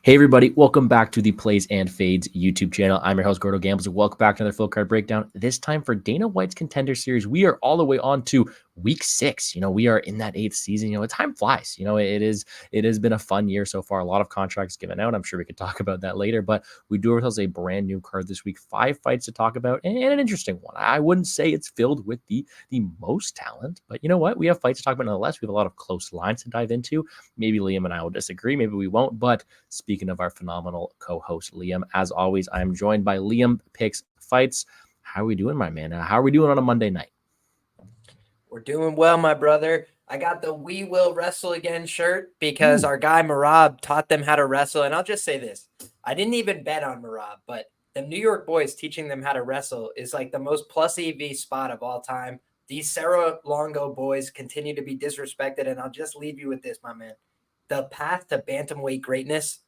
Hey everybody, welcome back to the Plays and Fades YouTube channel. I'm your host, Gordo Gambles, and welcome back to another full card breakdown. This time for Dana White's Contender Series. We are all the way on to week 6. We are in that 8th season. Time flies. It has been a fun year so far. A lot of contracts given out. I'm sure we could talk about that later, but we do ourselves a brand new card this week. 5 fights to talk about and an interesting one. I wouldn't say it's filled with the most talent, but you know what? We have fights to talk about nonetheless. We have a lot of close lines to dive into. Maybe Liam and I will disagree. Maybe we won't, but speaking of our phenomenal co-host, Liam, as always, I am joined by Liam Picks Fights. How are we doing, my man? How are we doing on a Monday night? We're doing well, my brother. I got the "We Will Wrestle Again" shirt because our guy Marab taught them how to wrestle. And I'll just say this. I didn't even bet on Marab, but the New York boys teaching them how to wrestle is like the most plus EV spot of all time. These Sarah Longo boys continue to be disrespected. And I'll just leave you with this, my man. The path to bantamweight greatness,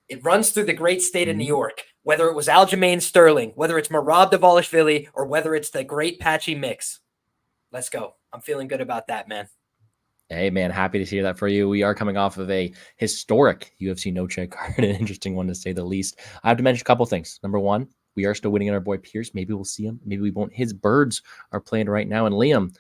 it runs through the great state of New York, whether it was Aljamain Sterling, whether it's Marab Dvalishvili, or whether it's the great Patchy Mix. Let's go. I'm feeling good about that, man. Hey, man, happy to hear that for you. We are coming off of a historic UFC no-check card, an interesting one to say the least. I have to mention a couple things. Number one, we are still waiting on our boy Pierce. Maybe we'll see him. Maybe we won't. His birds are playing right now. And Liam,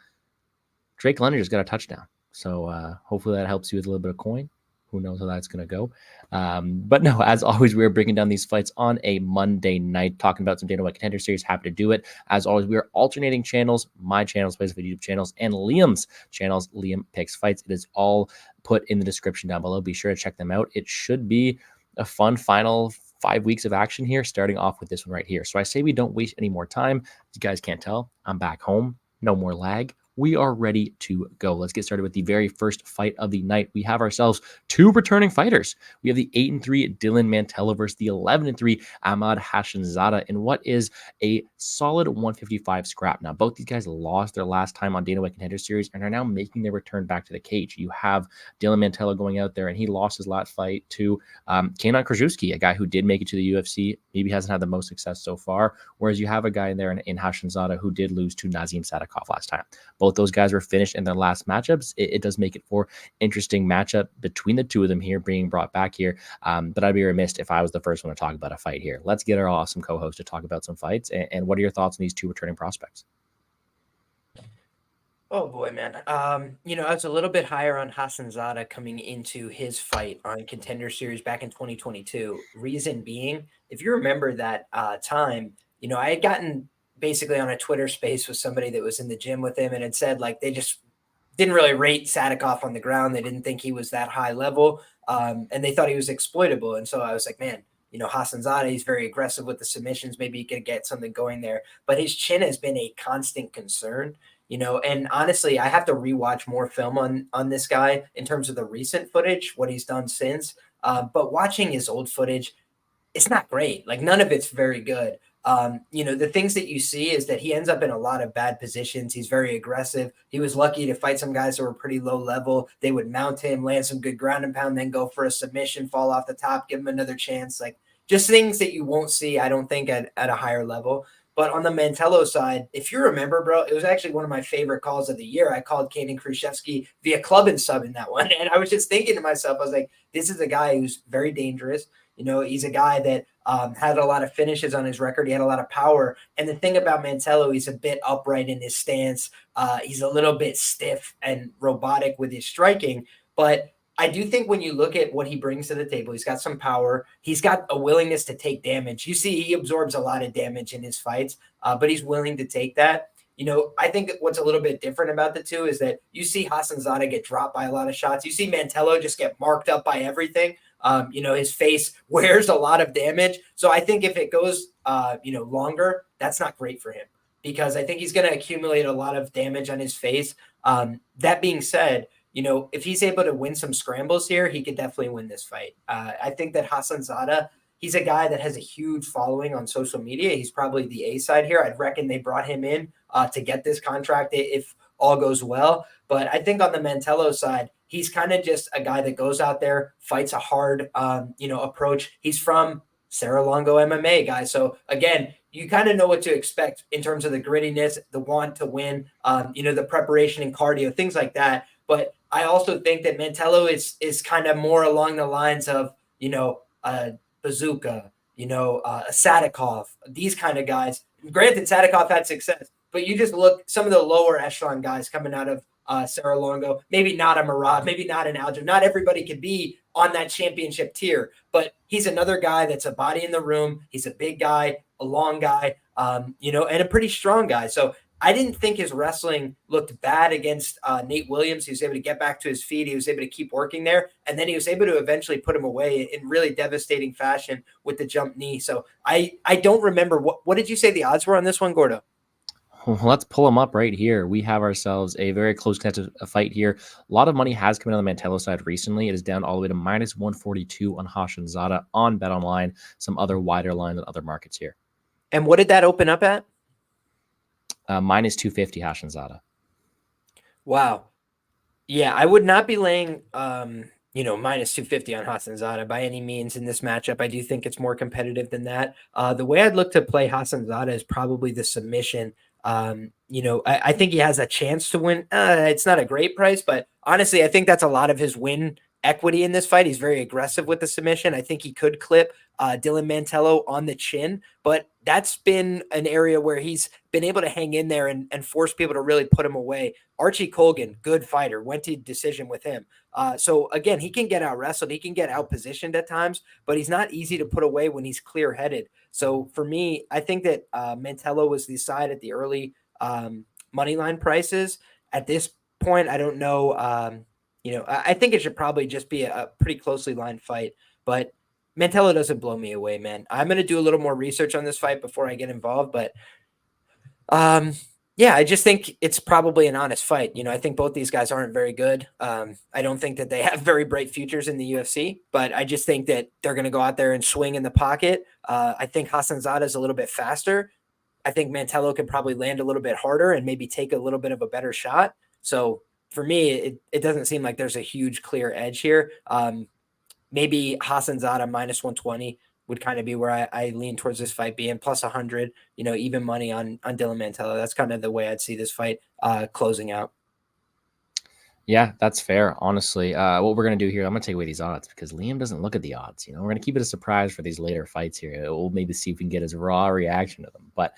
Drake Leonard just got a touchdown. So hopefully that helps you with a little bit of coin. Who knows how that's going to go. But no, as always, we are breaking down these fights on a Monday night, talking about some Dana White Contender Series. Happy to do it. As always, we are alternating channels, my channels, Plays YouTube channels, and Liam's channels, Liam Picks Fights. It is all put in the description down below. Be sure to check them out. It should be a fun final 5 weeks of action here, starting off with this one right here. So I say we don't waste any more time. As you guys can't tell, I'm back home. No more lag. We are ready to go. Let's get started with the very first fight of the night. We have ourselves 2 returning fighters. We have the 8-3 Dylan Mantello versus the 11-3 Ahmad Hashanzada in what is a solid 155 scrap. Now, both these guys lost their last time on Dana White Contender Series and are now making their return back to the cage. You have Dylan Mantello going out there, and he lost his last fight to Kenan Krajewski, a guy who did make it to the UFC, maybe hasn't had the most success so far, whereas you have a guy in there in Hashanzada who did lose to Nazim Sadikov last time. Both those guys were finished in their last matchups. It does make it for interesting matchup between the two of them here being brought back here. But I'd be remiss if I was the first one to talk about a fight here. Let's get our awesome co-host to talk about some fights. And what are your thoughts on these 2 returning prospects? Oh boy, man. I was a little bit higher on Hassanzada coming into his fight on Contender Series back in 2022. Reason being, if you remember that time, I had gotten basically on a Twitter space with somebody that was in the gym with him and had said like they just didn't really rate Sadikov on the ground. They didn't think he was that high level, and they thought he was exploitable. And so I was like, man, Hassanzada, he's very aggressive with the submissions. Maybe he could get something going there. But his chin has been a constant concern. And honestly, I have to rewatch more film on this guy in terms of the recent footage, what he's done since. But watching his old footage, it's not great. Like none of it's very good. The things that you see is that he ends up in a lot of bad positions. He's very aggressive. He was lucky to fight some guys that were pretty low level. They would mount him, land some good ground and pound, then go for a submission, fall off the top, give him another chance. Like just things that you won't see, I don't think, at a higher level. But on the Mantello side, if you remember, bro, it was actually one of my favorite calls of the year. I called Kenan Krajewski via club and sub in that one. And I was just thinking to myself, I was like, this is a guy who's very dangerous. He's a guy that had a lot of finishes on his record. He had a lot of power. And the thing about Mantello, he's a bit upright in his stance. He's a little bit stiff and robotic with his striking. But I do think when you look at what he brings to the table, he's got some power. He's got a willingness to take damage. You see, he absorbs a lot of damage in his fights, but he's willing to take that. I think what's a little bit different about the two is that you see Hassanzada get dropped by a lot of shots. You see Mantello just get marked up by everything. His face wears a lot of damage. So I think if it goes, longer, that's not great for him because I think he's going to accumulate a lot of damage on his face. That being said, if he's able to win some scrambles here, he could definitely win this fight. I think that Hassanzada, he's a guy that has a huge following on social media. He's probably the A side here. I'd reckon they brought him in to get this contract if all goes well. But I think on the Mantello side, he's kind of just a guy that goes out there, fights a hard, approach. He's from Sarah Longo MMA, guys. So again, you kind of know what to expect in terms of the grittiness, the want to win, the preparation and cardio, things like that. But I also think that Mantello is kind of more along the lines of, Bazooka, Sadikov, these kind of guys. Granted, Sadikov had success, but you just look some of the lower echelon guys coming out of Sarah Longo, maybe not a Murad, maybe not an Alger. Not everybody can be on that championship tier, but he's another guy that's a body in the room. He's a big guy, a long guy, and a pretty strong guy. So I didn't think his wrestling looked bad against Nate Williams. He was able to get back to his feet. He was able to keep working there. And then he was able to eventually put him away in really devastating fashion with the jump knee. So I don't remember. What did you say the odds were on this one, Gordo? Well, let's pull them up right here. We have ourselves a very close contested fight here. A lot of money has come in on the Mantello side recently. It is down all the way to minus 142 on Hashanzada on Bet Online. Some other wider line than other markets here. And what did that open up at? Minus 250 Hashanzada. Wow. Yeah, I would not be laying minus 250 on Hassanzada by any means in this matchup. I do think it's more competitive than that. The way I'd look to play Hassanzada is probably the submission. I think he has a chance to win. It's not a great price, but honestly, I think that's a lot of his win equity in this fight. He's very aggressive with the submission. I think he could clip Dylan Mantello on the chin, but that's been an area where he's been able to hang in there and force people to really put him away. Archie Colgan, good fighter, went to decision with him. So again, he can get out wrestled. He can get out positioned at times, but he's not easy to put away when he's clear headed. So for me, I think that Mantello was the side at the early money line prices. At this point, I don't know. I think it should probably just be a pretty closely lined fight, but Mantello doesn't blow me away, man. I'm going to do a little more research on this fight before I get involved, but I just think it's probably an honest fight. I think both these guys aren't very good. I don't think that they have very bright futures in the UFC, but I just think that they're going to go out there and swing in the pocket. I think Hassanzada is a little bit faster. I think Mantello could probably land a little bit harder and maybe take a little bit of a better shot. So for me, it doesn't seem like there's a huge clear edge here. Maybe Hassanzada minus 120 would kind of be where I lean towards this fight being plus 100, even money on Dylan Mantello. That's kind of the way I'd see this fight closing out. Yeah, that's fair. Honestly, what we're going to do here, I'm going to take away these odds because Liam doesn't look at the odds. We're going to keep it a surprise for these later fights here. We'll maybe see if we can get his raw reaction to them. But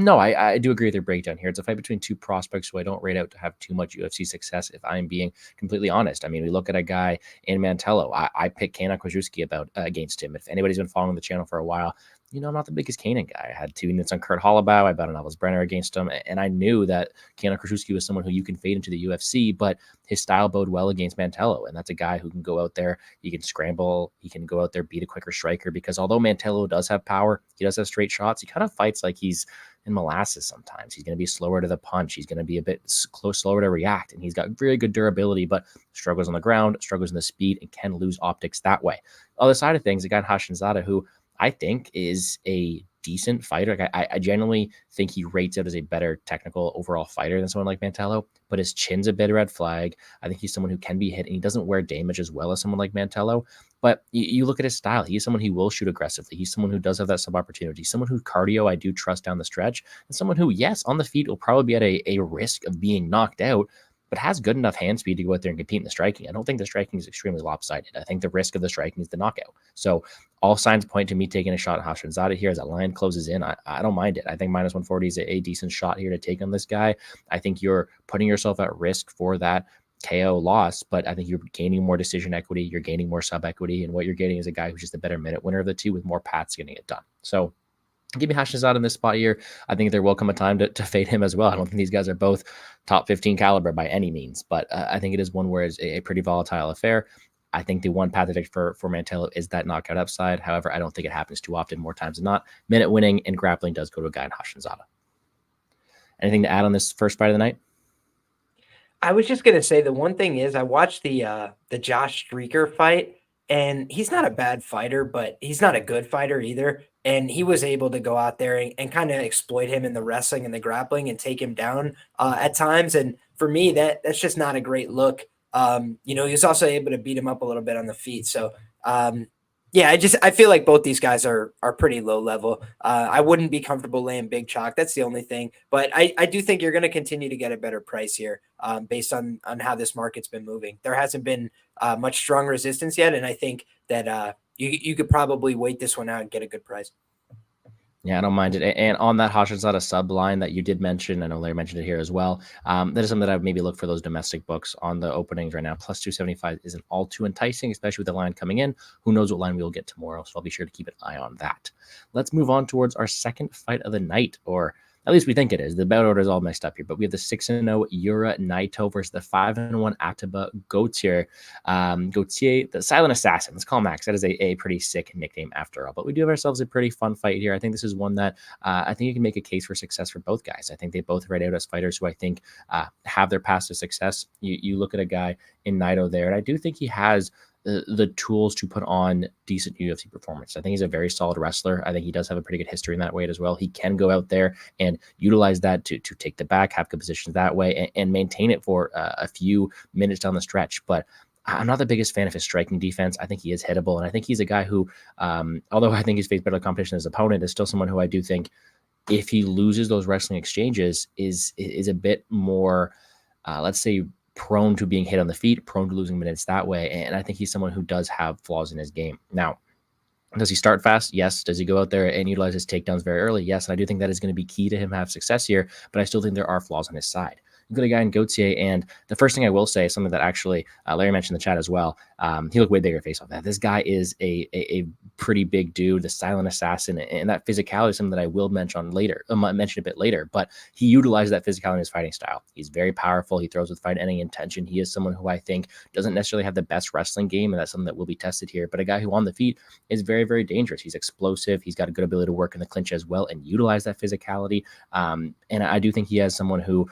no, I do agree with your breakdown here. It's a fight between two prospects who I don't rate out to have too much UFC success, if I'm being completely honest. I mean, we look at a guy in Mantello. I picked Kana Krajewski against him. If anybody's been following the channel for a while, I'm not the biggest Kanan guy. I had 2 units on Kurt Hollabaugh. I bet on Elvis Brenner against him. And I knew that Kana Krajewski was someone who you can fade into the UFC, but his style bode well against Mantello. And that's a guy who can go out there. He can scramble. He can go out there, beat a quicker striker, because although Mantello does have power, he does have straight shots. He kind of fights like he's in molasses sometimes. He's going to be slower to the punch. He's going to be a bit slower to react. And he's got very good durability, but struggles on the ground, struggles in the speed, and can lose optics that way. Other side of things, a guy Hashanzada who I think is a decent fighter. Like I genuinely think he rates out as a better technical overall fighter than someone like Mantello, but his chin's a bit red flag. I think he's someone who can be hit, and he doesn't wear damage as well as someone like Mantello. But you look at his style. He's someone who will shoot aggressively. He's someone who does have that sub opportunity. Someone who cardio I do trust down the stretch, and someone who, yes, on the feet will probably be at a risk of being knocked out, but has good enough hand speed to go out there and compete in the striking. I don't think the striking is extremely lopsided. I think the risk of the striking is the knockout. So all signs point to me taking a shot at Hashanzada here as that line closes in. I don't mind it. I think minus 140 is a decent shot here to take on this guy. I think you're putting yourself at risk for that KO loss, but I think you're gaining more decision equity. You're gaining more sub equity. And what you're getting is a guy who's just a better minute winner of the two with more paths getting it done. So give me Hashanzada in this spot here. I think there will come a time to fade him as well. I don't think these guys are both top 15 caliber by any means, but I think it is one where it's a pretty volatile affair. I think the one path to take for Mantello is that knockout upside. However, I don't think it happens too often. More times than not, minute winning and grappling does go to a guy in Hashanzada. Anything to add on this first fight of the night? I was just gonna say the one thing is I watched the Josh Streaker fight, and he's not a bad fighter, but he's not a good fighter either. And he was able to go out there and kind of exploit him in the wrestling and the grappling and take him down at times. And for me, that's just not a great look. He was also able to beat him up a little bit on the feet. So I feel like both these guys are pretty low level. I wouldn't be comfortable laying big chalk. That's the only thing. But I do think you're going to continue to get a better price here based on how this market's been moving. There hasn't been much strong resistance yet, and I think that you could probably wait this one out and get a good price. Yeah, I don't mind it. And on that Hashizada sub line that you did mention, I know Larry mentioned it here as well. That is something that I would maybe look for those domestic books on the openings right now. Plus 275 isn't all too enticing, especially with the line coming in. Who knows what line we will get tomorrow? So I'll be sure to keep an eye on that. Let's move on towards our second fight of the night, or at least we think it is. The bout order is all messed up here, but we have the 6-0 Yura Naito versus the 5-1 Atiba Gautier. Gautier, the Silent Assassin. Let's call him Max. That is a pretty sick nickname after all. But we do have ourselves a pretty fun fight here. I think this is one that I think you can make a case for success for both guys. I think they both right out as fighters who I think have their path to success. You look at a guy in Naito there, and I do think he has the tools to put on decent UFC performance. I think he's a very solid wrestler. I think he does have a pretty good history in that weight as well. He can go out there and utilize that to take the back, have good positions that way, and maintain it for a few minutes down the stretch. But I'm not the biggest fan of his striking defense. I think he is hittable, and I think he's a guy who, although I think he's faced better competition as his opponent, is still someone who I do think, if he loses those wrestling exchanges, is a bit more, let's say, prone to being hit on the feet, prone to losing minutes that way. And I think he's someone who does have flaws in his game. Now, does he start fast? Yes. Does he go out there and utilize his takedowns very early? Yes. And I do think that is going to be key to him have success here, but I still think there are flaws on his side. You've got a guy in Gautier, and the first thing I will say is something that actually Larry mentioned in the chat as well. He looked way bigger face off that. This guy is a pretty big dude, the silent assassin, and that physicality is something that I will mention later. I might mention a bit later, but he utilizes that physicality in his fighting style. He's very powerful. He throws with fight-ending intention. He is someone who I think doesn't necessarily have the best wrestling game, and that's something that will be tested here. But a guy who on the feet is very, very dangerous. He's explosive. He's got a good ability to work in the clinch as well and utilize that physicality. And I do think he has someone who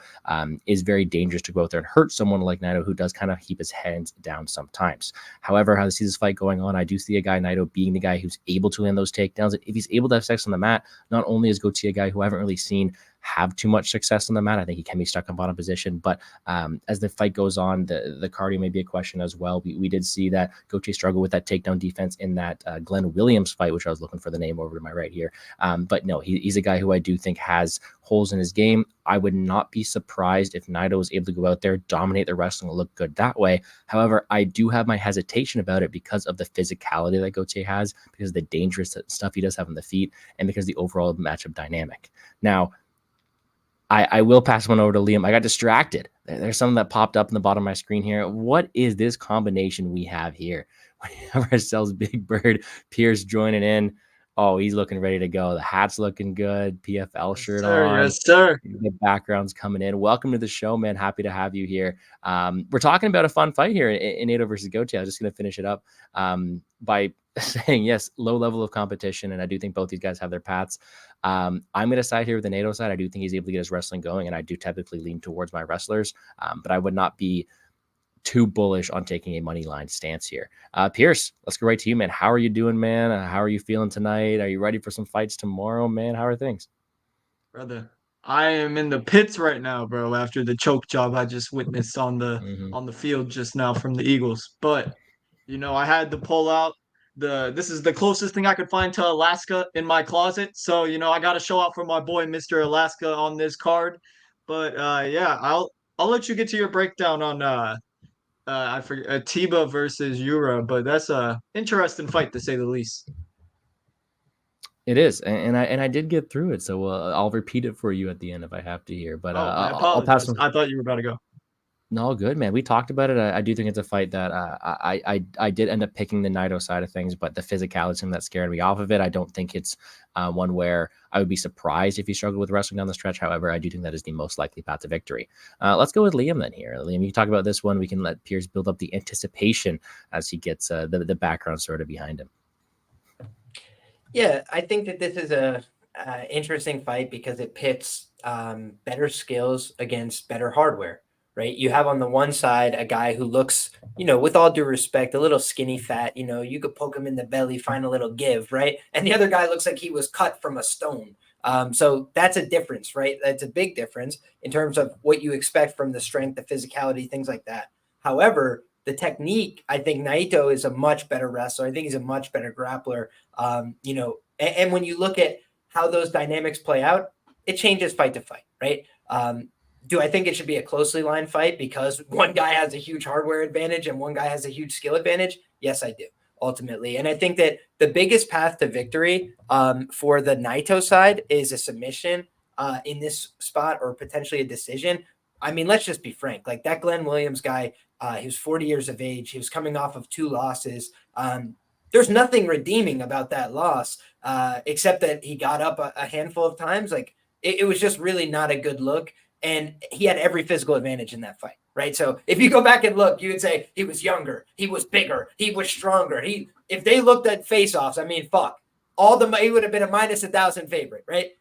is very dangerous to go out there and hurt someone like Naito, who does kind of keep his hands down sometimes. However, how I see this fight going on, I do see a guy, Naito, being the guy who's able to land those takedowns. And if he's able to have sex on the mat, not only is Gautier a guy who I haven't really seen have too much success on the mat, I think he can be stuck in bottom position. But as the fight goes on, the cardio may be a question as well. We did see that Gautier struggle with that takedown defense in that Glenn Williams fight, which I was looking for the name over to my right here. But no, he's a guy who I do think has holes in his game. I would not be surprised if Naito was able to go out there, dominate the wrestling, and look good that way. However, I do have my hesitation about it because of the physicality that Gautier has, because of the dangerous stuff he does have on the feet, and because of the overall matchup dynamic. Now, I will pass one over to Liam. I got distracted. There's something that popped up in the bottom of my screen here. What is this combination we have here? We have ourselves BigBird, Pierce joining in. Oh, he's looking ready to go. The hat's looking good. PFL shirt on. Yes, sir. The background's coming in. Welcome to the show, man. Happy to have you here. We're talking about a fun fight here in Naito versus Gautier. I'm just going to finish it up by saying, yes, low level of competition, and I do think both these guys have their paths. I'm going to side here with the Naito side. I do think he's able to get his wrestling going, and I do typically lean towards my wrestlers, but I would not be too bullish on taking a money line stance here. Pierce, let's go right to you, man. How are you doing, man? How are you feeling tonight? Are you ready for some fights tomorrow, man? How are things? Brother, I am in the pits right now, bro, after the choke job I just witnessed on the field just now from the Eagles. But I had to pull out this is the closest thing I could find to Alaska in my closet. So, I got to show out for my boy Mr. Alaska on this card. But yeah, I'll let you get to your breakdown on I forget Atiba versus Yura, but that's a interesting fight to say the least. It is, and I did get through it, so I'll repeat it for you at the end if I have to here. But I I'll pass. I thought you were about to go. No, good, man. We talked about it. I do think it's a fight that I did end up picking the Naito side of things, but the physicality that scared me off of it. I don't think it's one where I would be surprised if he struggled with wrestling down the stretch. However, I do think that is the most likely path to victory. Let's go with Liam then here. Liam, you talk about this one. We can let Pierce build up the anticipation as he gets the background sort of behind him. Yeah, I think that this is a interesting fight because it pits better skills against better hardware, right? You have on the one side a guy who looks, with all due respect, a little skinny fat. You could poke him in the belly, find a little give, right? And the other guy looks like he was cut from a stone. So that's a difference, right? That's a big difference in terms of what you expect from the strength, the physicality, things like that. However, the technique, I think Naito is a much better wrestler. I think he's a much better grappler. And when you look at how those dynamics play out, it changes fight to fight, right? Do I think it should be a closely lined fight because one guy has a huge hardware advantage and one guy has a huge skill advantage? Yes, I do. ultimately. And I think that the biggest path to victory for the Naito side is a submission in this spot, or potentially a decision. I mean, let's just be frank. Like, that Glenn Williams guy, he was 40 years of age. He was coming off of 2 losses. There's nothing redeeming about that loss, except that he got up a handful of times. Like, it was just really not a good look. And he had every physical advantage in that fight, right? So if you go back and look, you would say he was younger, he was bigger, he was stronger. If they looked at face-offs, I mean, fuck, he would have been a minus 1,000 favorite, right?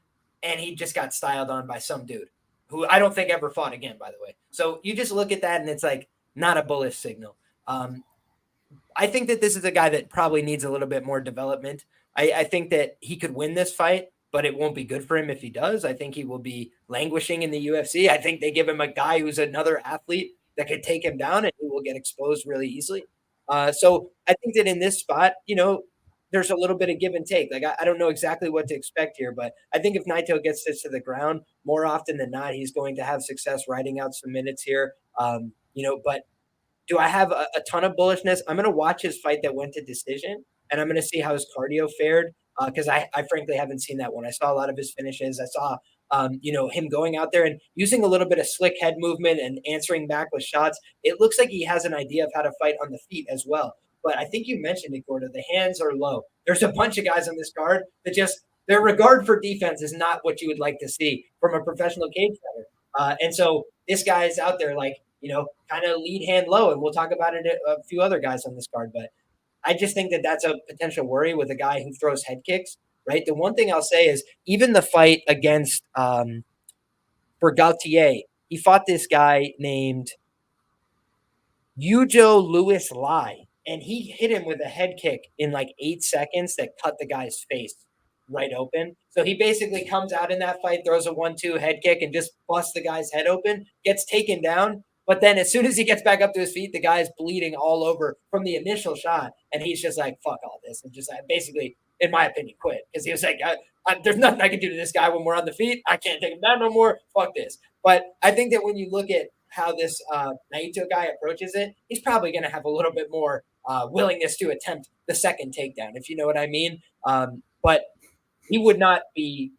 And he just got styled on by some dude who I don't think ever fought again, by the way. So you just look at that and it's like not a bullish signal. I think that this is a guy that probably needs a little bit more development. I think that he could win this fight, but it won't be good for him if he does. I think he will be languishing in the UFC. I think they give him a guy who's another athlete that could take him down, and he will get exposed really easily. So I think that in this spot, there's a little bit of give and take. Like, I don't know exactly what to expect here, but I think if Naito gets this to the ground, more often than not, he's going to have success riding out some minutes here. But do I have a ton of bullishness? I'm going to watch his fight that went to decision, and I'm going to see how his cardio fared, because I frankly haven't seen that one. I saw a lot of his finishes. I saw, him going out there and using a little bit of slick head movement and answering back with shots. It looks like he has an idea of how to fight on the feet as well. But I think you mentioned it, Gordo. The hands are low. There's a bunch of guys on this card that just their regard for defense is not what you would like to see from a professional cage fighter. And so this guy is out there like, kind of lead hand low. And we'll talk about it a few other guys on this card. But I just think that that's a potential worry with a guy who throws head kicks, right? The one thing I'll say is even the fight against for Gaultier, he fought this guy named Yujo Lewis Lai, and he hit him with a head kick in like 8 seconds that cut the guy's face right open. So he basically comes out in that fight, throws a 1-2 head kick, and just busts the guy's head open, gets taken down. But then as soon as he gets back up to his feet, the guy is bleeding all over from the initial shot. And he's just like, fuck all this. And just basically, in my opinion, quit. Because he was like, there's nothing I can do to this guy when we're on the feet. I can't take him down no more. Fuck this. But I think that when you look at how this Naito guy approaches it, he's probably going to have a little bit more willingness to attempt the second takedown, if you know what I mean. But he would not be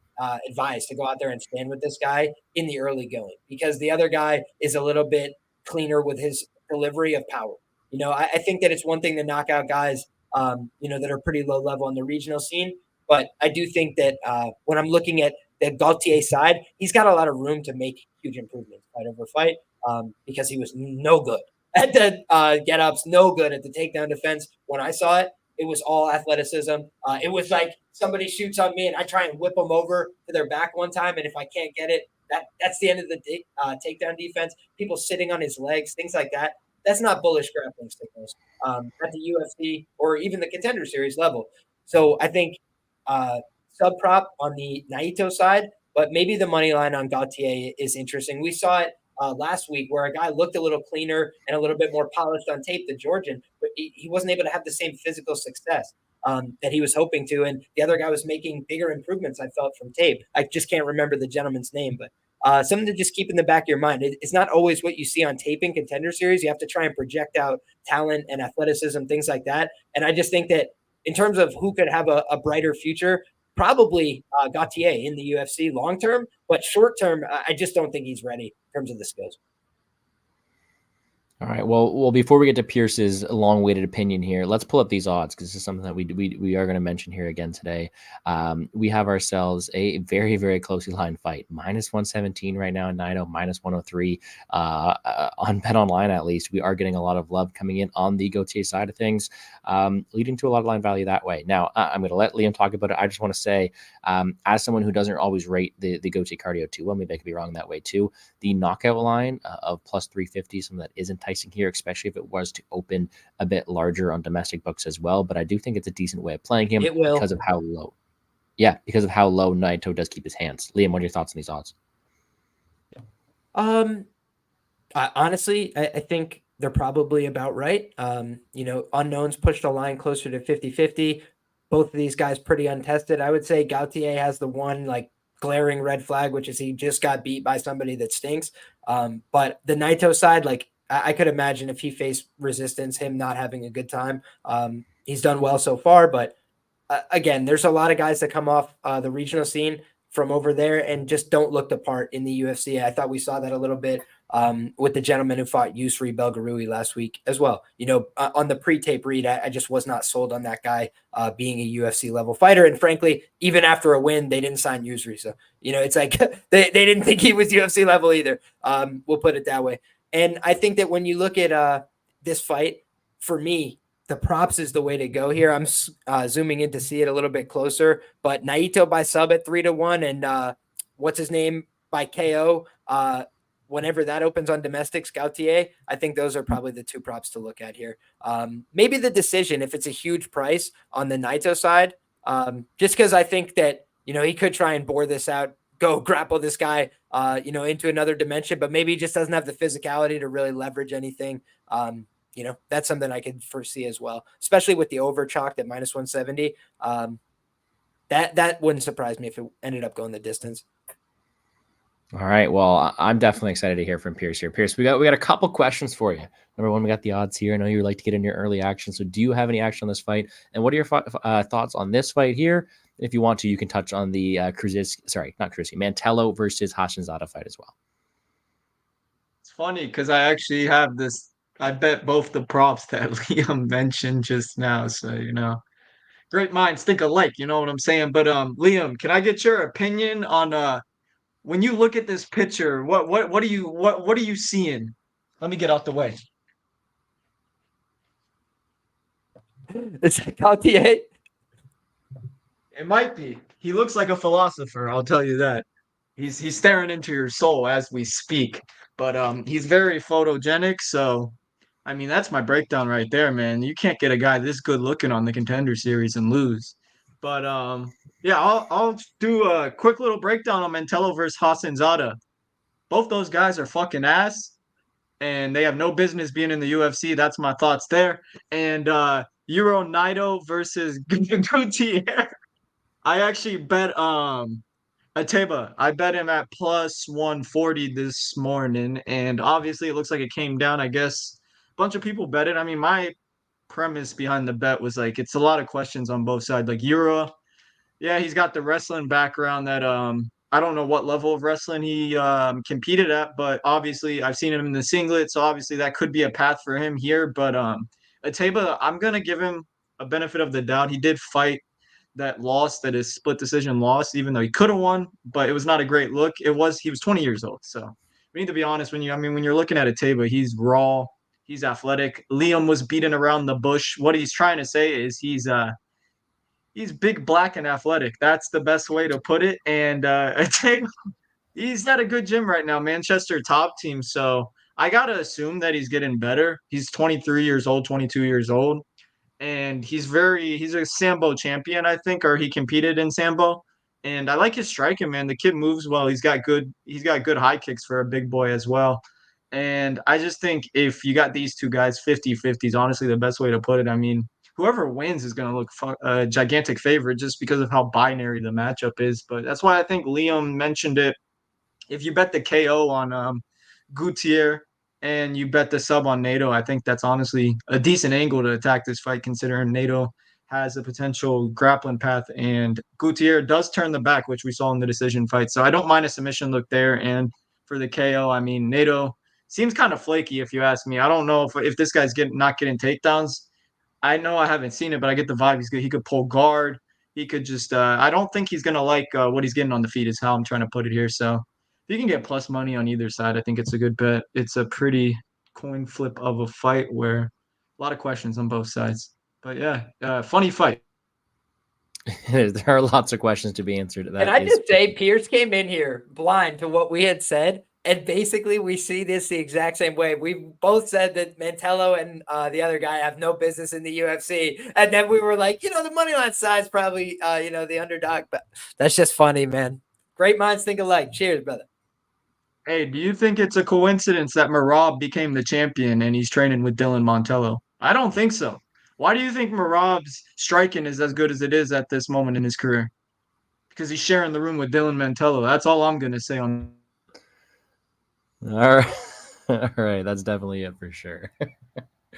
advised to go out there and stand with this guy in the early going, because the other guy is a little bit cleaner with his delivery of power. I think that it's one thing to knock out guys, that are pretty low level on the regional scene. But I do think that when I'm looking at the Gaultier side, he's got a lot of room to make huge improvements fight over fight, because he was no good at the get-ups, no good at the takedown defense. When I saw it, it was all athleticism. It was like somebody shoots on me and I try and whip them over to their back one time, and if I can't get it, that's the end of the takedown defense. People sitting on his legs, things like that. That's not bullish grappling signals at the UFC or even the Contender Series level. So I think sub prop on the Naito side, but maybe the money line on Gaultier is interesting. We saw it last week where a guy looked a little cleaner and a little bit more polished on tape, the Georgian, but he wasn't able to have the same physical success that he was hoping to. And the other guy was making bigger improvements, I felt, from tape. I just can't remember the gentleman's name, but something to just keep in the back of your mind. It's not always what you see on tape in Contender Series. You have to try and project out talent and athleticism, things like that. And I just think that in terms of who could have a brighter future, probably Gaultier in the UFC long term, but short term, I just don't think he's ready in terms of the skills. All right. Well, before we get to Pierce's long-awaited opinion here, let's pull up these odds, because this is something that we are going to mention here again today. We have ourselves a very, very closely lined fight. -117 right now in Naito, -103 on Bet Online. At least we are getting a lot of love coming in on the Gaultier side of things, leading to a lot of line value that way. Now, I'm going to let Liam talk about it. I just want to say, as someone who doesn't always rate the Gaultier cardio too well, maybe I could be wrong that way too. The knockout line of +350, something that is enticing here, especially if it was to open a bit larger on domestic books as well. But I do think it's a decent way of playing him because of how low. Yeah, because of how low Naito does keep his hands. Liam, what are your thoughts on these odds? Honestly, I think they're probably about right. Unknowns pushed the line closer to 50-50. Both of these guys pretty untested. I would say Gaultier has the one like glaring red flag, which is he just got beat by somebody that stinks. But the Naito side, like I could imagine if he faced resistance, him not having a good time. he's done well so far, but again, there's a lot of guys that come off the regional scene from over there and just don't look the part in the UFC. I thought we saw that a little bit with the gentleman who fought Yusri Belgarui last week as well. On the pre-tape read, I just was not sold on that guy being a UFC level fighter. And frankly, even after a win, they didn't sign Yusri. So, it's like they didn't think he was UFC level either. We'll put it that way. And I think that when you look at this fight, for me, the props is the way to go here. I'm zooming in to see it a little bit closer, but Naito by sub at 3-1 and what's his name by KO whenever that opens on domestics, Gautier, I think those are probably the two props to look at here. Maybe the decision, if it's a huge price on the Naito side, just because I think that, he could try and bore this out, go grapple this guy, into another dimension, but maybe he just doesn't have the physicality to really leverage anything. That's something I could foresee as well, especially with the over chalked at minus 170. That wouldn't surprise me if it ended up going the distance. All right. Well, I'm definitely excited to hear from Pierce here. Pierce, we got a couple questions for you. Number one, we got the odds here. I know you like to get in your early action. So do you have any action on this fight? And what are your thoughts on this fight here? If you want to, you can touch on the Mantello versus Hashinzada fight as well. It's funny because I actually have this. I bet both the props that Liam mentioned just now. So, great minds think alike. You know what I'm saying? But Liam, can I get your opinion on when you look at this picture? What are you seeing? Let me get out the way. Is that Gautier? It might be. He looks like a philosopher, I'll tell you that. He's staring into your soul as we speak. But he's very photogenic, so I mean that's my breakdown right there, man. You can't get a guy this good looking on the Contender series and lose. But yeah, I'll do a quick little breakdown on Mantello versus Hassanzada. Both those guys are fucking ass, and they have no business being in the UFC. That's my thoughts there. And Euro Naito versus Gutierrez. I actually bet Ateba. I bet him at plus 140 this morning, and obviously it looks like it came down. I guess a bunch of people bet it. I mean, my premise behind the bet was like it's a lot of questions on both sides. Like Euro, yeah, he's got the wrestling background that I don't know what level of wrestling he competed at, but obviously I've seen him in the singlet, so obviously that could be a path for him here. But Ateba, I'm gonna give him a benefit of the doubt. He did fight that loss, that is split decision loss, even though he could have won, but it was not a great look. He was 20 years old. So we need to be honest when you're looking at Ateba, he's raw, he's athletic. Liam was beaten around the bush. What he's trying to say is he's big, black, and athletic. That's the best way to put it. And Ateba, he's at a good gym right now, Manchester top team. So I gotta assume that he's getting better. He's 23 years old, 22 years old, and he's a Sambo champion, I think, or he competed in Sambo. And I like his striking, man. The kid moves well. He's got good high kicks for a big boy as well. And I just think if you got these two guys 50-50 is honestly the best way to put it. I mean, whoever wins is going to look a gigantic favorite just because of how binary the matchup is. But that's why I think Liam mentioned it. If you bet the KO on Gutierrez and you bet the sub on Naito, I think that's honestly a decent angle to attack this fight, considering Naito has a potential grappling path and Gutierrez does turn the back, which we saw in the decision fight. So I don't mind a submission look there. And for the KO, I mean, Naito seems kind of flaky if you ask me. I don't know if this guy's not getting takedowns. I know I haven't seen it, but I get the vibe he's good. He could pull guard. He could just I don't think he's gonna like what he's getting on the feet is how I'm trying to put it here. So if you can get plus money on either side, I think it's a good bet. It's a pretty coin flip of a fight where a lot of questions on both sides. But yeah, funny fight. There are lots of questions to be answered. And I just say Pierce came in here blind to what we had said. And basically, we see this the exact same way. We both said that Mantello and the other guy have no business in the UFC. And then we were like, the money line side's probably, the underdog. But that's just funny, man. Great minds think alike. Cheers, brother. Hey, do you think it's a coincidence that Marab became the champion and he's training with Dylan Montello? I don't think so. Why do you think Marab's striking is as good as it is at this moment in his career? Because he's sharing the room with Dylan Montello. That's all I'm going to say on. All right. All right. That's definitely it for sure.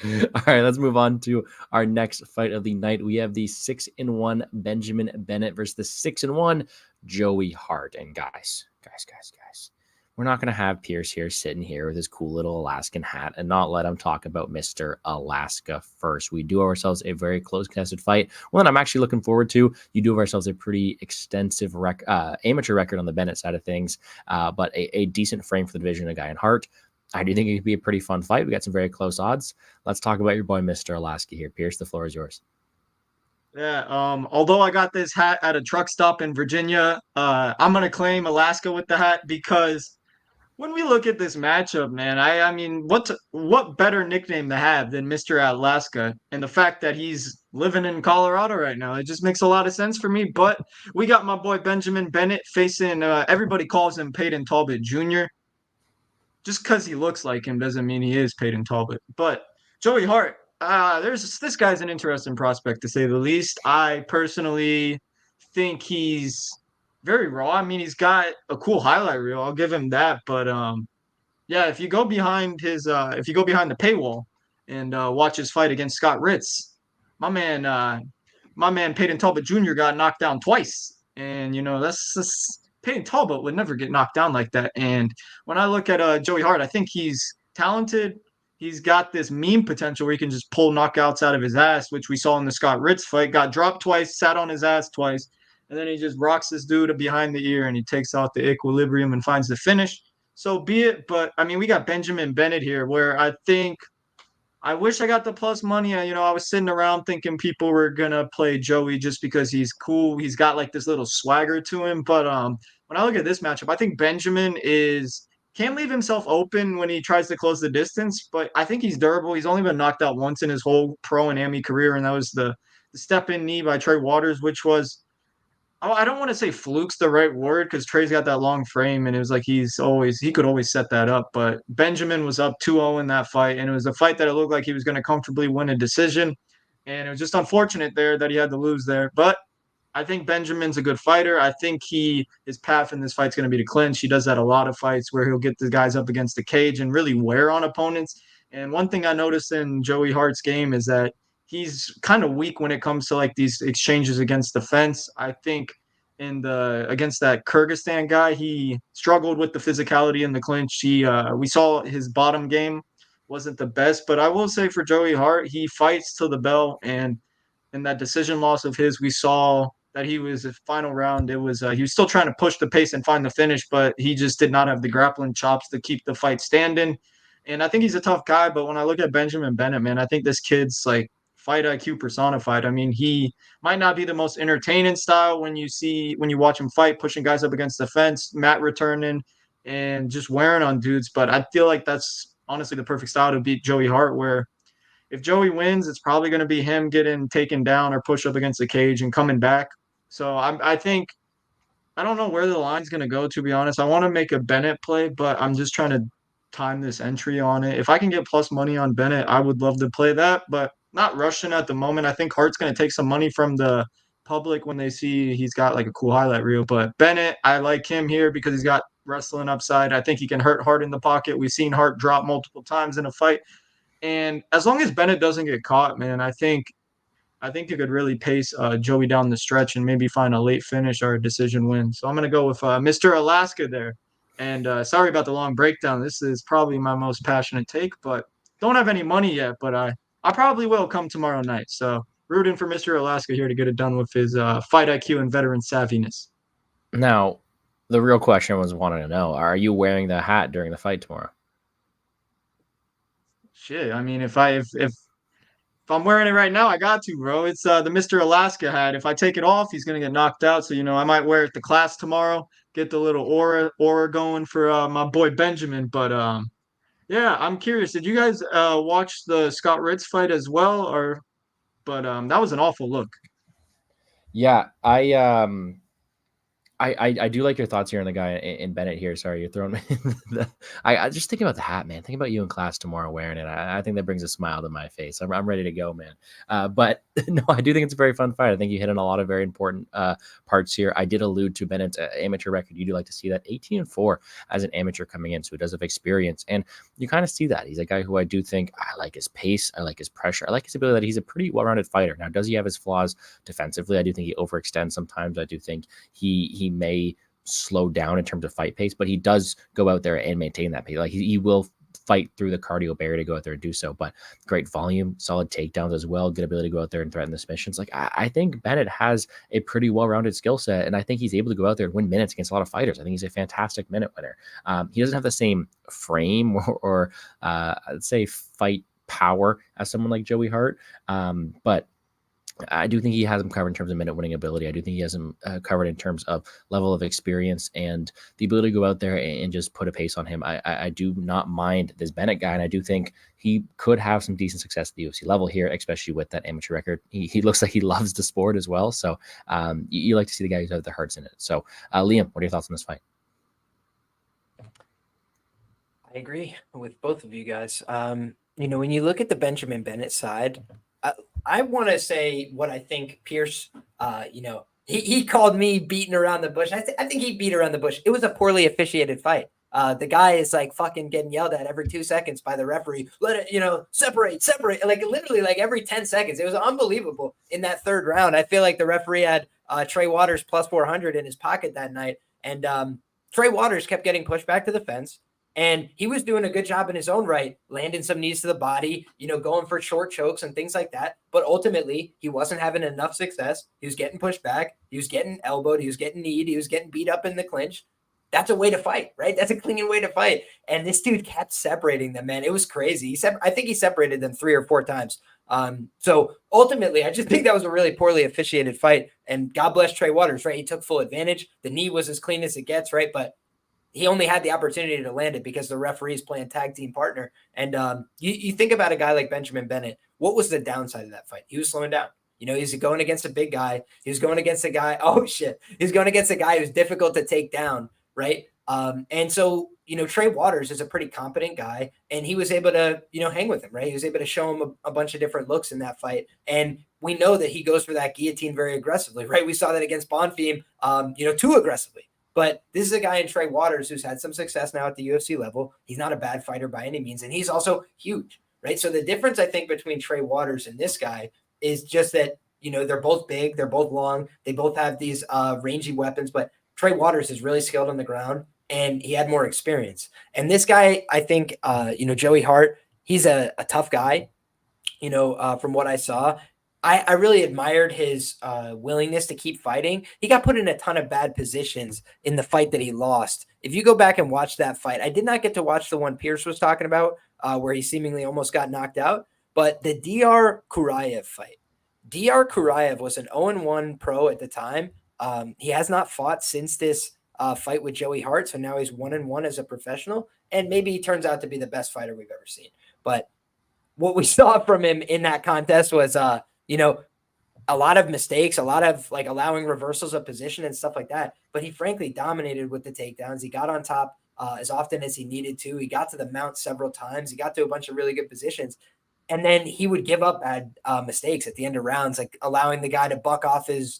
All right, let's move on to our next fight of the night. We have the 6-1 Benjamin Bennett versus the 6-1 Joey Hart. And guys, we're not going to have Pierce here sitting here with his cool little Alaskan hat and not let him talk about Mr. Alaska first. We do ourselves a very close contested fight, one that I'm actually looking forward to. You do have ourselves a pretty extensive amateur record on the Bennett side of things, but a decent frame for the division, a guy in Hart. I do think it could be a pretty fun fight. We got some very close odds. Let's talk about your boy, Mr. Alaska here. Pierce, the floor is yours. Yeah, although I got this hat at a truck stop in Virginia, I'm gonna claim Alaska with the hat because when we look at this matchup, man, I mean, what better nickname to have than Mr. Alaska? And the fact that he's living in Colorado right now, it just makes a lot of sense for me. But we got my boy Benjamin Bennett facing, everybody calls him Peyton Talbot Jr. Just because he looks like him doesn't mean he is Peyton Talbot. But Joey Hart, this guy's an interesting prospect to say the least. I personally think he's very raw. I mean, he's got a cool highlight reel. I'll give him that. But yeah, if you go behind if you go behind the paywall and watch his fight against Scott Ritz, my man, uh, my man Peyton Talbot Jr. got knocked down twice, and that's just, Peyton Talbot would never get knocked down like that. And when I look at Joey Hart, I think he's talented. He's got this meme potential where he can just pull knockouts out of his ass, which we saw in the Scott Ritz fight. Got dropped twice, sat on his ass twice, and then he just rocks this dude behind the ear and he takes out the equilibrium and finds the finish. So be it. But I mean, we got Benjamin Bennett here, where I wish I got the plus money. I was sitting around thinking people were gonna play Joey just because he's cool. He's got like this little swagger to him. But when I look at this matchup, I think Benjamin is can't leave himself open when he tries to close the distance. But I think he's durable. He's only been knocked out once in his whole pro and AMI career, and that was the step in knee by Trey Waters, which was I don't want to say fluke's the right word because Trey's got that long frame and it was like he could always set that up. But Benjamin was up 2-0 in that fight, and it was a fight that it looked like he was going to comfortably win a decision. And it was just unfortunate there that he had to lose there. But I think Benjamin's a good fighter. I think his path in this fight's going to be to clinch. He does that a lot of fights where he'll get the guys up against the cage and really wear on opponents. And one thing I noticed in Joey Hart's game is that he's kind of weak when it comes to like these exchanges against the fence. I think against that Kyrgyzstan guy, he struggled with the physicality in the clinch. We saw his bottom game wasn't the best, but I will say for Joey Hart, he fights till the bell. And in that decision loss of his, we saw that he was the final round. It was he was still trying to push the pace and find the finish, but he just did not have the grappling chops to keep the fight standing. And I think he's a tough guy, but when I look at Benjamin Bennett, man, I think this kid's like fight IQ personified. I mean, he might not be the most entertaining style when you watch him fight, pushing guys up against the fence, mat returning, and just wearing on dudes. But I feel like that's honestly the perfect style to beat Joey Hart, where if Joey wins, it's probably going to be him getting taken down or pushed up against the cage and coming back. So I think I don't know where the line's going to go, to be honest. I want to make a Bennett play, but I'm just trying to time this entry on it. If I can get plus money on Bennett, I would love to play that, but not rushing at the moment. I think Hart's going to take some money from the public when they see he's got like a cool highlight reel. But Bennett, I like him here because he's got wrestling upside. I think he can hurt Hart in the pocket. We've seen Hart drop multiple times in a fight. And as long as Bennett doesn't get caught, man, I think you could really pace Joey down the stretch and maybe find a late finish or a decision win. So I'm going to go with Mr. Alaska there. And sorry about the long breakdown. This is probably my most passionate take, but don't have any money yet. But I probably will come tomorrow night. So rooting for Mr. Alaska here to get it done with his fight IQ and veteran savviness. Now, the real question was wanting to know: are you wearing the hat during the fight tomorrow? Shit, I mean, if I'm wearing it right now, I got to, bro. It's the Mr. Alaska hat. If I take it off, he's gonna get knocked out. So I might wear it to class tomorrow. Get the little aura going for my boy Benjamin. But yeah, I'm curious. Did you guys watch the Scott Ritz fight as well, or? But that was an awful look. Yeah, I do like your thoughts here on the guy in Bennett here. Sorry, you're throwing me. I just think about the hat, man. Think about you in class tomorrow wearing it. I think that brings a smile to my face. I'm ready to go, man. But no, I do think it's a very fun fight. I think you hit on a lot of very important parts here. I did allude to Bennett's amateur record. You do like to see that 18-4 as an amateur coming in, so he does have experience, and you kind of see that he's a guy who I do think I like his pace, I like his pressure, I like his ability that he's a pretty well-rounded fighter. Now, does he have his flaws defensively? I do think he overextends sometimes. I do think he may slow down in terms of fight pace, but he does go out there and maintain that pace. Like he will fight through the cardio barrier to go out there and do so, but great volume, solid takedowns as well, good ability to go out there and threaten the submissions. Like I think Bennett has a pretty well-rounded skill set, and I think he's able to go out there and win minutes against a lot of fighters. I think he's a fantastic minute winner. He doesn't have the same frame or I'd say fight power as someone like Joey Hart, but I do think he has him covered in terms of minute winning ability. I do think he has him covered in terms of level of experience and the ability to go out there and just put a pace on him. I do not mind this Bennett guy, and I do think he could have some decent success at the UFC level here, especially with that amateur record. He looks like he loves the sport as well. So you like to see the guy who's have the hearts in it. So Liam, what are your thoughts on this fight? I agree with both of you guys. When you look at the Benjamin Bennett side, I want to say what I think Pierce, he called me beating around the bush. I think he beat around the bush. It was a poorly officiated fight. The guy is like fucking getting yelled at every 2 seconds by the referee. Let it, separate. Like literally like every 10 seconds. It was unbelievable in that third round. I feel like the referee had Trey Waters plus 400 in his pocket that night. And Trey Waters kept getting pushed back to the fence. And he was doing a good job in his own right, landing some knees to the body, going for short chokes and things like that. But ultimately, he wasn't having enough success. He was getting pushed back. He was getting elbowed. He was getting kneed. He was getting beat up in the clinch. That's a way to fight, right? That's a clean way to fight. And this dude kept separating them, man. It was crazy. I think he separated them 3 or 4 times. So ultimately, I just think that was a really poorly officiated fight. And God bless Trey Waters, right? He took full advantage. The knee was as clean as it gets, right? But he only had the opportunity to land it because the referee is playing tag team partner. And you think about a guy like Benjamin Bennett. What was the downside of that fight? He was slowing down. He's going against a big guy. He was going against a guy. Oh, shit. He's going against a guy who's difficult to take down, right? And so, Trey Waters is a pretty competent guy, and he was able to, hang with him, right? He was able to show him a bunch of different looks in that fight. And we know that he goes for that guillotine very aggressively, right? We saw that against Bonfim, too aggressively. But this is a guy in Trey Waters who's had some success now at the UFC level. He's not a bad fighter by any means, and he's also huge, right? So the difference, I think, between Trey Waters and this guy is just that, they're both big, they're both long, they both have these rangy weapons, but Trey Waters is really skilled on the ground, and he had more experience. And this guy, I think, Joey Hart, he's a tough guy, from what I saw. I really admired his willingness to keep fighting. He got put in a ton of bad positions in the fight that he lost. If you go back and watch that fight, I did not get to watch the one Pierce was talking about where he seemingly almost got knocked out, but the DR Kuraev fight. DR Kuraev was an 0-1 pro at the time. He has not fought since this fight with Joey Hart, so now he's 1-1 as a professional, and maybe he turns out to be the best fighter we've ever seen. But what we saw from him in that contest was a lot of mistakes, a lot of like allowing reversals of position and stuff like that. But he frankly dominated with the takedowns. He got on top as often as he needed to. He got to the mount several times. He got to a bunch of really good positions. And then he would give up bad mistakes at the end of rounds, like allowing the guy to buck off his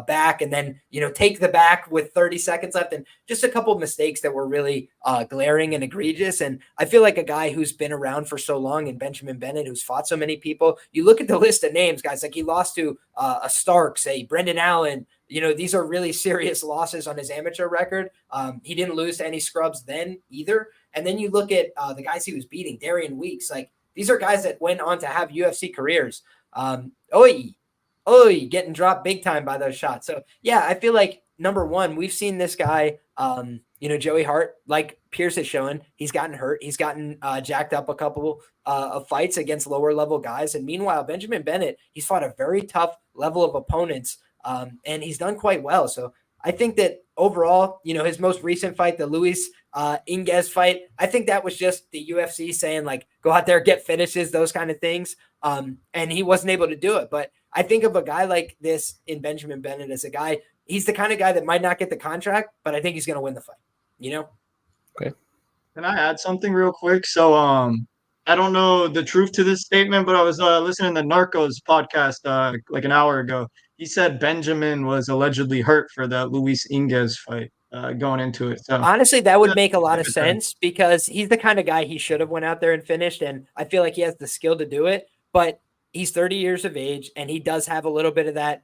back and then, take the back with 30 seconds left, and just a couple of mistakes that were really glaring and egregious. And I feel like a guy who's been around for so long, and Benjamin Bennett, who's fought so many people, you look at the list of names, guys, like he lost to a Starks, a Brendan Allen. These are really serious losses on his amateur record. He didn't lose to any scrubs then either. And then you look at the guys he was beating, Darian Weeks, like these are guys that went on to have UFC careers. Getting dropped big time by those shots. So yeah, I feel like number one, we've seen this guy, Joey Hart, like Pierce is showing, he's gotten hurt. He's gotten jacked up a couple of fights against lower level guys. And meanwhile, Benjamin Bennett, he's fought a very tough level of opponents, and he's done quite well. So I think that overall, his most recent fight, the Luis Inguez fight, I think that was just the UFC saying like, go out there, get finishes, those kind of things. And he wasn't able to do it. But I think of a guy like this in Benjamin Bennett as a guy he's the kind of guy that might not get the contract, but I think he's going to win the fight, Okay. Can I add something real quick? So, I don't know the truth to this statement, but I was listening to Narcos podcast like an hour ago. He said Benjamin was allegedly hurt for that Luis Inges fight going into it. So honestly, that would make a lot of sense because he's the kind of guy he should have went out there and finished, and I feel like he has the skill to do it. But he's 30 years of age, and he does have a little bit of that,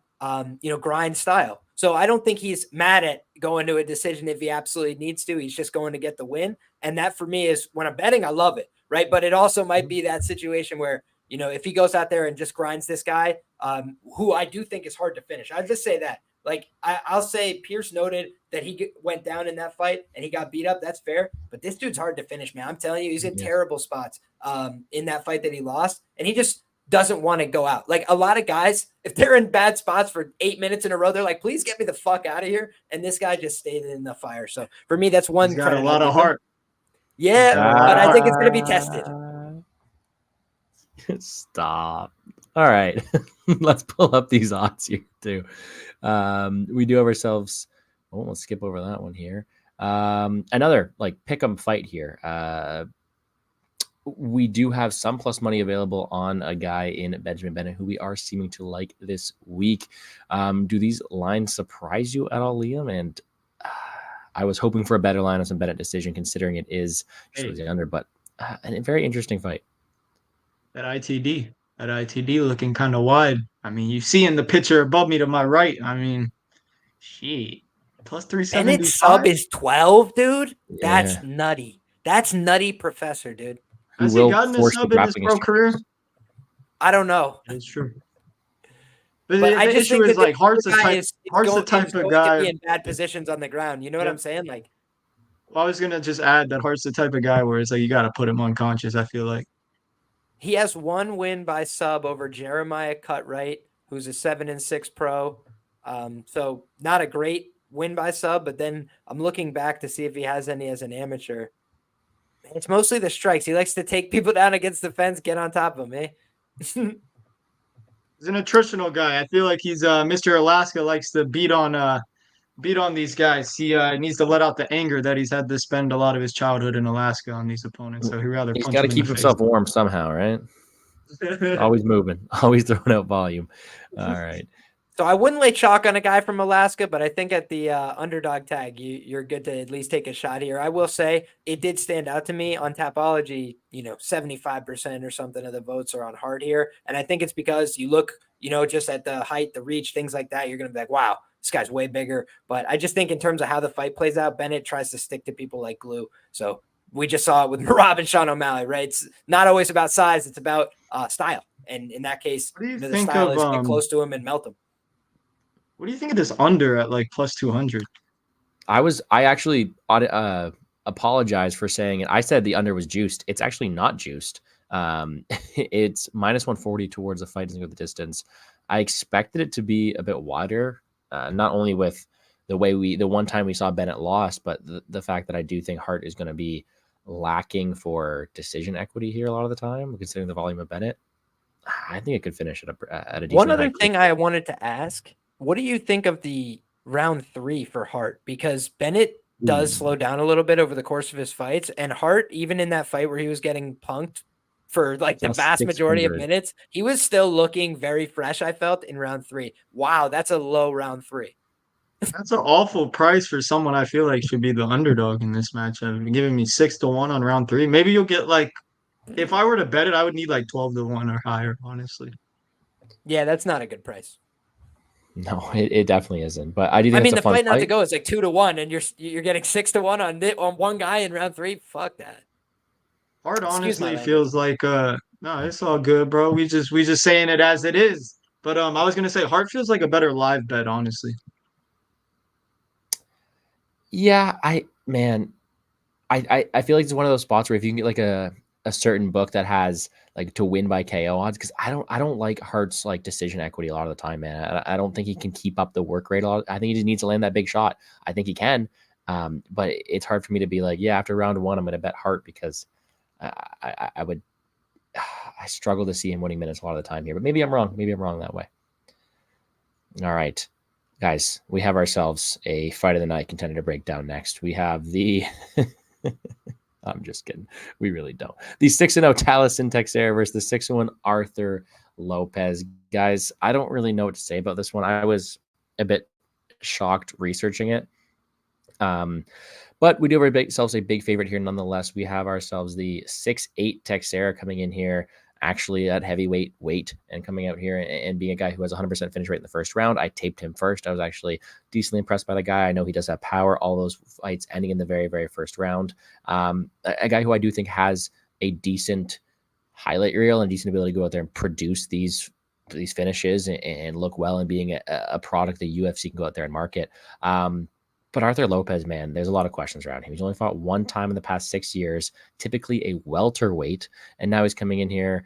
grind style. So I don't think he's mad at going to a decision if he absolutely needs to. He's just going to get the win. And that for me is when I'm betting, I love it. Right. But it also might be that situation where, if he goes out there and just grinds this guy, who I do think is hard to finish. I'll just say that. Like, I'll say Pierce noted that he went down in that fight and he got beat up. That's fair. But this dude's hard to finish, man. I'm telling you, he's in terrible spots in that fight that he lost. And he just doesn't want to go out. Like a lot of guys, if they're in bad spots for 8 minutes in a row, they're like, please get me the fuck out of here. And this guy just stayed in the fire. So for me, that's one. He's got a lot of heart. Yeah, but I think it's going to be tested. Stop. All right. Let's pull up these odds here too. We do have ourselves. Oh, let's skip over that one here. Another like pick 'em fight here. We do have some plus money available on a guy in Benjamin Bennett who we are seeming to like this week. Do these lines surprise you at all, Liam? And I was hoping for a better line on some Bennett decision, considering it is just the under, but a very interesting fight. That ITD looking kind of wide. I mean, you see in the picture above me to my right. I mean, shit, plus 375. Bennett's sub is 12, dude. Yeah. That's nutty. That's nutty, professor, dude. Has he gotten a sub in his pro career? I don't know. It's true. But the issue is like Hart's the type of guy to be in bad positions on the ground. You know what I'm saying? Like, well, I was gonna just add that Hart's the type of guy where it's like you got to put him unconscious. I feel like he has one win by sub over Jeremiah Cutright, who's a 7-6 pro. So not a great win by sub, but then I'm looking back to see if he has any as an amateur. It's mostly the strikes. He likes to take people down against the fence, get on top of them, He's an attritional guy. I feel like he's Mr. Alaska likes to beat on these guys. He needs to let out the anger that he's had to spend a lot of his childhood in Alaska on these opponents. So he's got to keep himself warm somehow, right? Always moving, always throwing out volume. All right. So I wouldn't lay chalk on a guy from Alaska, but I think at the underdog tag, you're good to at least take a shot here. I will say it did stand out to me on Tapology, 75% or something of the votes are on Hart here. And I think it's because you look, just at the height, the reach, things like that, you're going to be like, wow, this guy's way bigger. But I just think in terms of how the fight plays out, Bennett tries to stick to people like glue. So we just saw it with Merab and Sean O'Malley, right? It's not always about size. It's about style. And in that case, the style is get close to him and melt him. What do you think of this under at like plus 200? I actually apologize for saying it. I said the under was juiced. It's actually not juiced. It's minus 140 towards the fight doesn't go the distance. I expected it to be a bit wider, not only with the one time we saw Bennett lost, but the fact that I do think Hart is going to be lacking for decision equity here a lot of the time, considering the volume of Bennett. I think it could finish at a decent. One other thing I wanted to ask. What do you think of the round 3 for Hart? Because Bennett does slow down a little bit over the course of his fights. And Hart, even in that fight where he was getting punked for like the vast majority of minutes, he was still looking very fresh, I felt, in round 3. Wow, that's a low round 3. That's an awful price for someone I feel like should be the underdog in this matchup. You're giving me 6-1 on round 3. Maybe you'll get like, if I were to bet it, I would need like 12-1 or higher, honestly. Yeah, that's not a good price. No, it definitely isn't. But I do think the fight not to go is like 2-1, and you're getting 6-1 on one guy in round 3. Fuck that. Hart honestly feels like no, it's all good, bro. We just saying it as it is. But I was gonna say Hart feels like a better live bet, honestly. Yeah, I feel like it's one of those spots where if you can get like a certain book that has like to win by KO odds, because I don't like Hart's like decision equity a lot of the time, man. I don't think he can keep up the work rate a lot. I think he just needs to land that big shot. I think he can, but it's hard for me to be like, yeah, after round 1, I'm going to bet Hart because I struggle to see him winning minutes a lot of the time here. But maybe I'm wrong. Maybe I'm wrong that way. All right, Guys, we have ourselves a fight of the night contender to break down next. We have the I'm just kidding. We really don't. The 6-0 Taliesin Texeira versus the 6-1 Arthur Lopez. Guys, I don't really know what to say about this one. I was a bit shocked researching it. But we do have ourselves a big favorite here nonetheless. We have ourselves the 6'8 Texeira coming in here, actually at heavyweight weight, and coming out here and being a guy who has 100% finish rate in the first round. I taped him first. I was actually decently impressed by the guy. I know he does have power. All those fights ending in the very, very first round. A guy who I do think has a decent highlight reel and decent ability to go out there and produce these finishes and look well and being a product the UFC can go out there and market. But Arthur Lopez, man, there's a lot of questions around him. He's only fought one time in the past 6 years, typically a welterweight, and now he's coming in here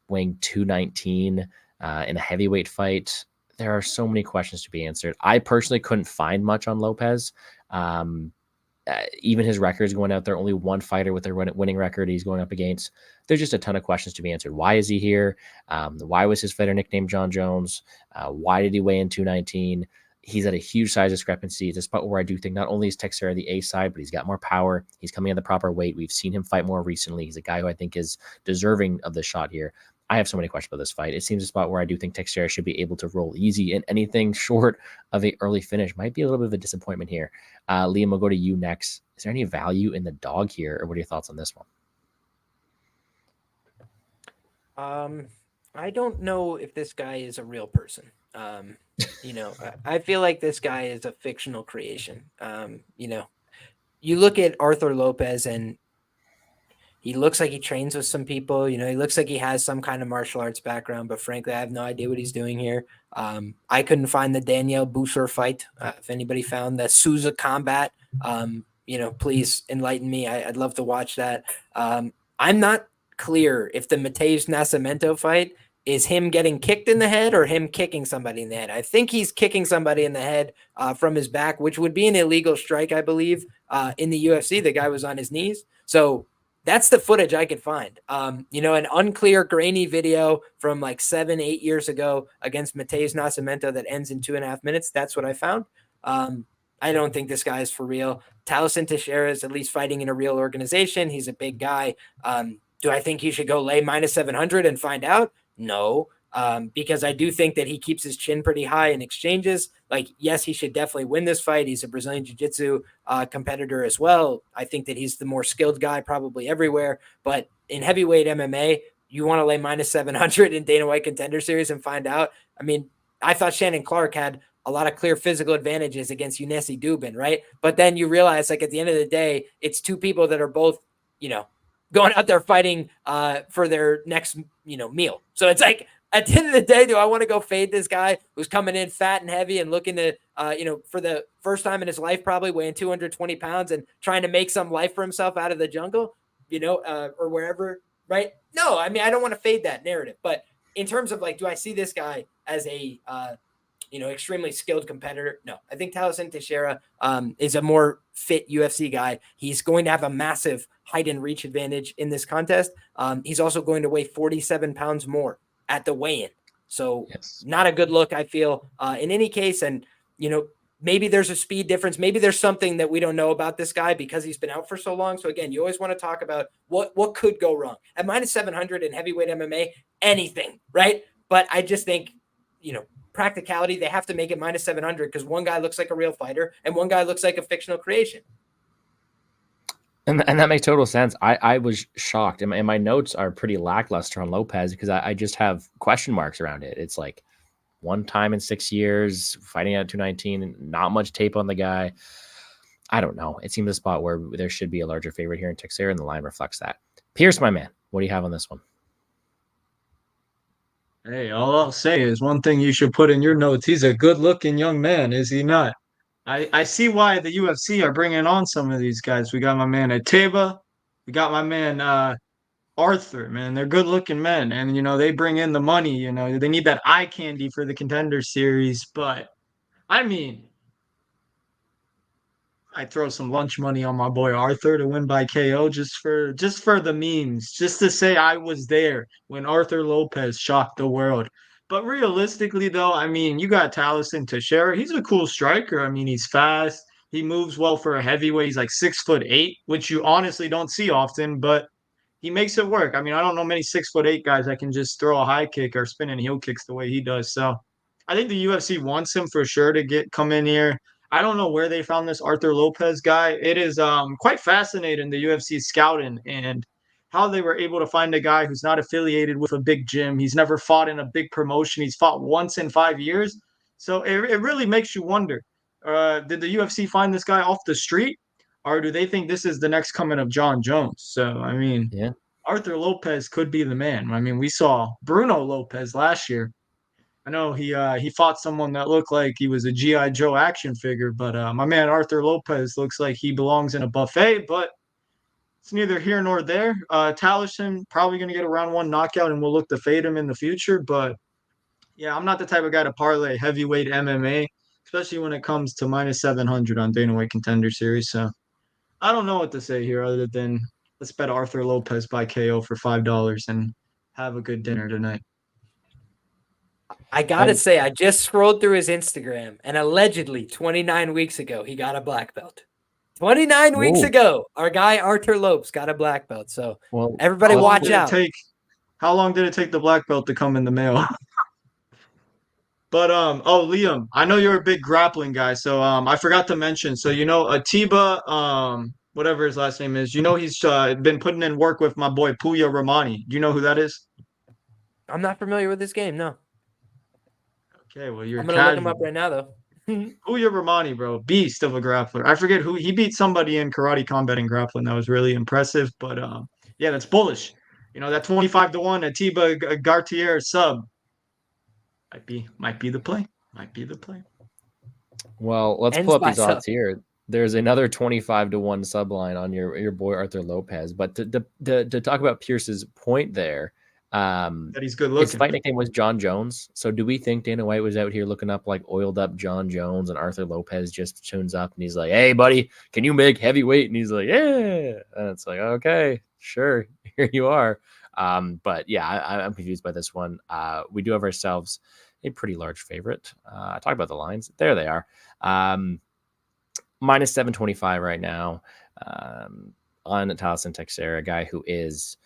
weighing 219 in a heavyweight fight. There are so many questions to be answered. I personally couldn't find much on Lopez. Even his records going out there, only one fighter with a winning record he's going up against. There's just a ton of questions to be answered. Why is he here? Why was his fighter nicknamed John Jones? Why did he weigh in 219? He's at a huge size discrepancy. It's a spot where I do think not only is Texeira the A side, but he's got more power. He's coming at the proper weight. We've seen him fight more recently. He's a guy who I think is deserving of the shot here. I have so many questions about this fight. It seems a spot where I do think Texeira should be able to roll easy, and anything short of an early finish might be a little bit of a disappointment here. Liam, we'll go to you next. Is there any value in the dog here, or what are your thoughts on this one? I don't know if this guy is a real person. I feel like this guy is a fictional creation. You look at Arthur Lopez and he looks like he trains with some people. He looks like he has some kind of martial arts background, but frankly, I have no idea what he's doing here. I couldn't find the Danielle Boucher fight. If anybody found the Souza combat, please enlighten me. I'd love to watch that. I'm not clear if the Mateus Nascimento fight is him getting kicked in the head or him kicking somebody in the head. I think he's kicking somebody in the head from his back, which would be an illegal strike, I believe, in the UFC. The guy was on his knees. So that's the footage I could find. An unclear, grainy video from like 7-8 years ago against Mateus Nascimento that ends in 2.5 minutes. That's what I found. I don't think this guy is for real. Taliesin Texeira is at least fighting in a real organization. He's a big guy. Do I think he should go lay -700 and find out? No, because I do think that he keeps his chin pretty high in exchanges. Like, yes, he should definitely win this fight. He's a Brazilian Jiu-Jitsu competitor as well. I think that he's the more skilled guy probably everywhere. But in heavyweight MMA, you want to lay -700 in Dana White Contender Series and find out? I mean, I thought Shannon Clark had a lot of clear physical advantages against Unessi Dubin, right? But then you realize, like, at the end of the day, it's two people that are both, going out there fighting for their next, meal. So it's like, at the end of the day, do I want to go fade this guy who's coming in fat and heavy and looking to, for the first time in his life, probably weighing 220 pounds and trying to make some life for himself out of the jungle, or wherever, right? No, I mean, I don't want to fade that narrative. But in terms of, like, do I see this guy as a, extremely skilled competitor? No, I think Taliesin Texeira is a more fit UFC guy. He's going to have a massive height and reach advantage in this contest. He's also going to weigh 47 pounds more at the weigh-in. So yes, not a good look, I feel, in any case. And, maybe there's a speed difference. Maybe there's something that we don't know about this guy because he's been out for so long. So again, you always want to talk about what could go wrong. At -700 in heavyweight MMA, anything, right? But I just think, practicality, they have to make it -700 because one guy looks like a real fighter and one guy looks like a fictional creation. And that makes total sense. I was shocked, and my notes are pretty lackluster on Lopez because I just have question marks around it. It's like one time in 6 years, fighting at 219, not much tape on the guy. I don't know. It seems a spot where there should be a larger favorite here in Texeira, and the line reflects that. Pierce, my man, what do you have on this one? Hey, all I'll say is one thing you should put in your notes. He's a good-looking young man, is he not? I see why the UFC are bringing on some of these guys. We got my man Ateba. We got my man Arthur, man. They're good-looking men. And, they bring in the money. They need that eye candy for the Contender Series. But, I mean, I throw some lunch money on my boy Arthur to win by KO just for the memes, just to say I was there when Arthur Lopez shocked the world. But realistically, though, I mean, you got Taliesin Teixeira. He's a cool striker. I mean, he's fast. He moves well for a heavyweight. He's like 6'8", which you honestly don't see often, but he makes it work. I mean, I don't know many 6'8" guys that can just throw a high kick or spin and heel kicks the way he does. So I think the UFC wants him for sure to come in here. I don't know where they found this Arthur Lopez guy. It is quite fascinating, the UFC scouting and how they were able to find a guy who's not affiliated with a big gym. He's never fought in a big promotion. He's fought once in 5 years. So it really makes you wonder, did the UFC find this guy off the street? Or do they think this is the next coming of John Jones? So, I mean, Yeah. Arthur Lopez could be the man. I mean, we saw Bruno Lopez last year. I know he fought someone that looked like he was a GI Joe action figure, but my man Arthur Lopez looks like he belongs in a buffet. But it's neither here nor there. Taliesin probably going to get a round one knockout, and we'll look to fade him in the future. But yeah, I'm not the type of guy to parlay heavyweight MMA, especially when it comes to minus 700 on Dana White Contender Series. So I don't know what to say here other than let's bet Arthur Lopez by KO for $5 and have a good dinner tonight. I gotta say, I just scrolled through his Instagram, and allegedly 29 weeks ago, he got a black belt. 29 weeks ago, our guy Arthur Lopes got a black belt. So everybody watch out. How long did it take the black belt to come in the mail? But Liam, I know you're a big grappling guy, so I forgot to mention. So Atiba, whatever his last name is, he's been putting in work with my boy Puya Romani. Do you know who that is? I'm not familiar with this game, no. Okay, well you're. I'm gonna look him up right now, though. Puya Romani, bro, beast of a grappler. I forget who he beat somebody in karate combat and grappling that was really impressive. But yeah, that's bullish. That 25-1 Atiba Gartier sub might be the play. Might be the play. Well, let's pull up these odds here. There's another 25-1 subline on your boy Arthur Lopez. But to talk about Pierce's point there, that he's good looking. His fight nickname was John Jones. So do we think Dana White was out here looking up like oiled up John Jones, and Arthur Lopez just tunes up and he's like, "Hey, buddy, can you make heavyweight?" And he's like, "Yeah." And it's like, "Okay, sure, here you are." But yeah, I'm confused by this one. We do have ourselves a pretty large favorite. I talked about the lines. There they are. Minus 725 right now on Taliesin Teixeira, a guy who is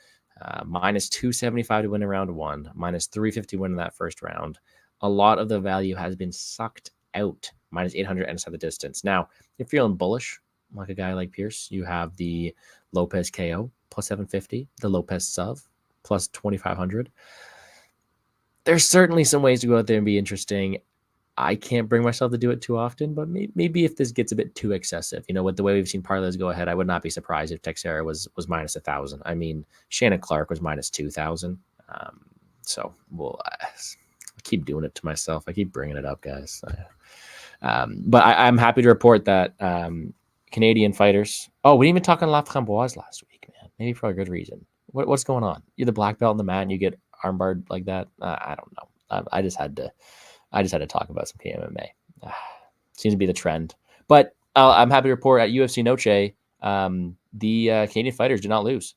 minus 275 to win in round one, minus 350 win in that first round. A lot of the value has been sucked out. Minus 800 inside the distance. Now, if you're feeling bullish, like a guy like Pierce, you have the Lopez KO plus 750, the Lopez sub plus 2,500. There's certainly some ways to go out there and be interesting. I can't bring myself to do it too often, but maybe if this gets a bit too excessive, with the way we've seen parlays go ahead, I would not be surprised if Teixeira was minus 1,000. I mean, Shannon Clark was minus 2,000. So we'll keep doing it to myself. I keep bringing it up, guys. But I'm happy to report that Canadian fighters. Oh, we didn't even talk on La Framboise last week, man. Maybe for a good reason. What's going on? You're the black belt in the mat and you get armbarred like that. I don't know. I just had to talk about some KMMA. Seems to be the trend. But I'm happy to report at UFC Noche, the Canadian fighters did not lose.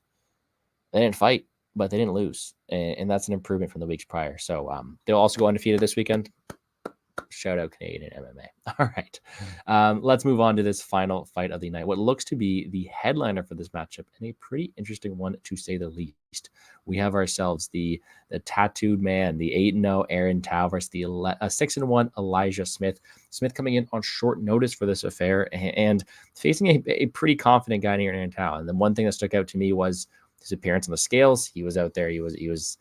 They didn't fight, but they didn't lose. And that's an improvement from the weeks prior. So they'll also go undefeated this weekend. Shout out Canadian MMA. All right. Let's move on to this final fight of the night. What looks to be the headliner for this matchup, and a pretty interesting one to say the least. We have ourselves the tattooed man, the 8-0 Aaron Tao versus the 6-1 Elijah Smith. Smith coming in on short notice for this affair and facing a pretty confident guy near Aaron Tao. And the one thing that stuck out to me was his appearance on the scales. He was out there. He was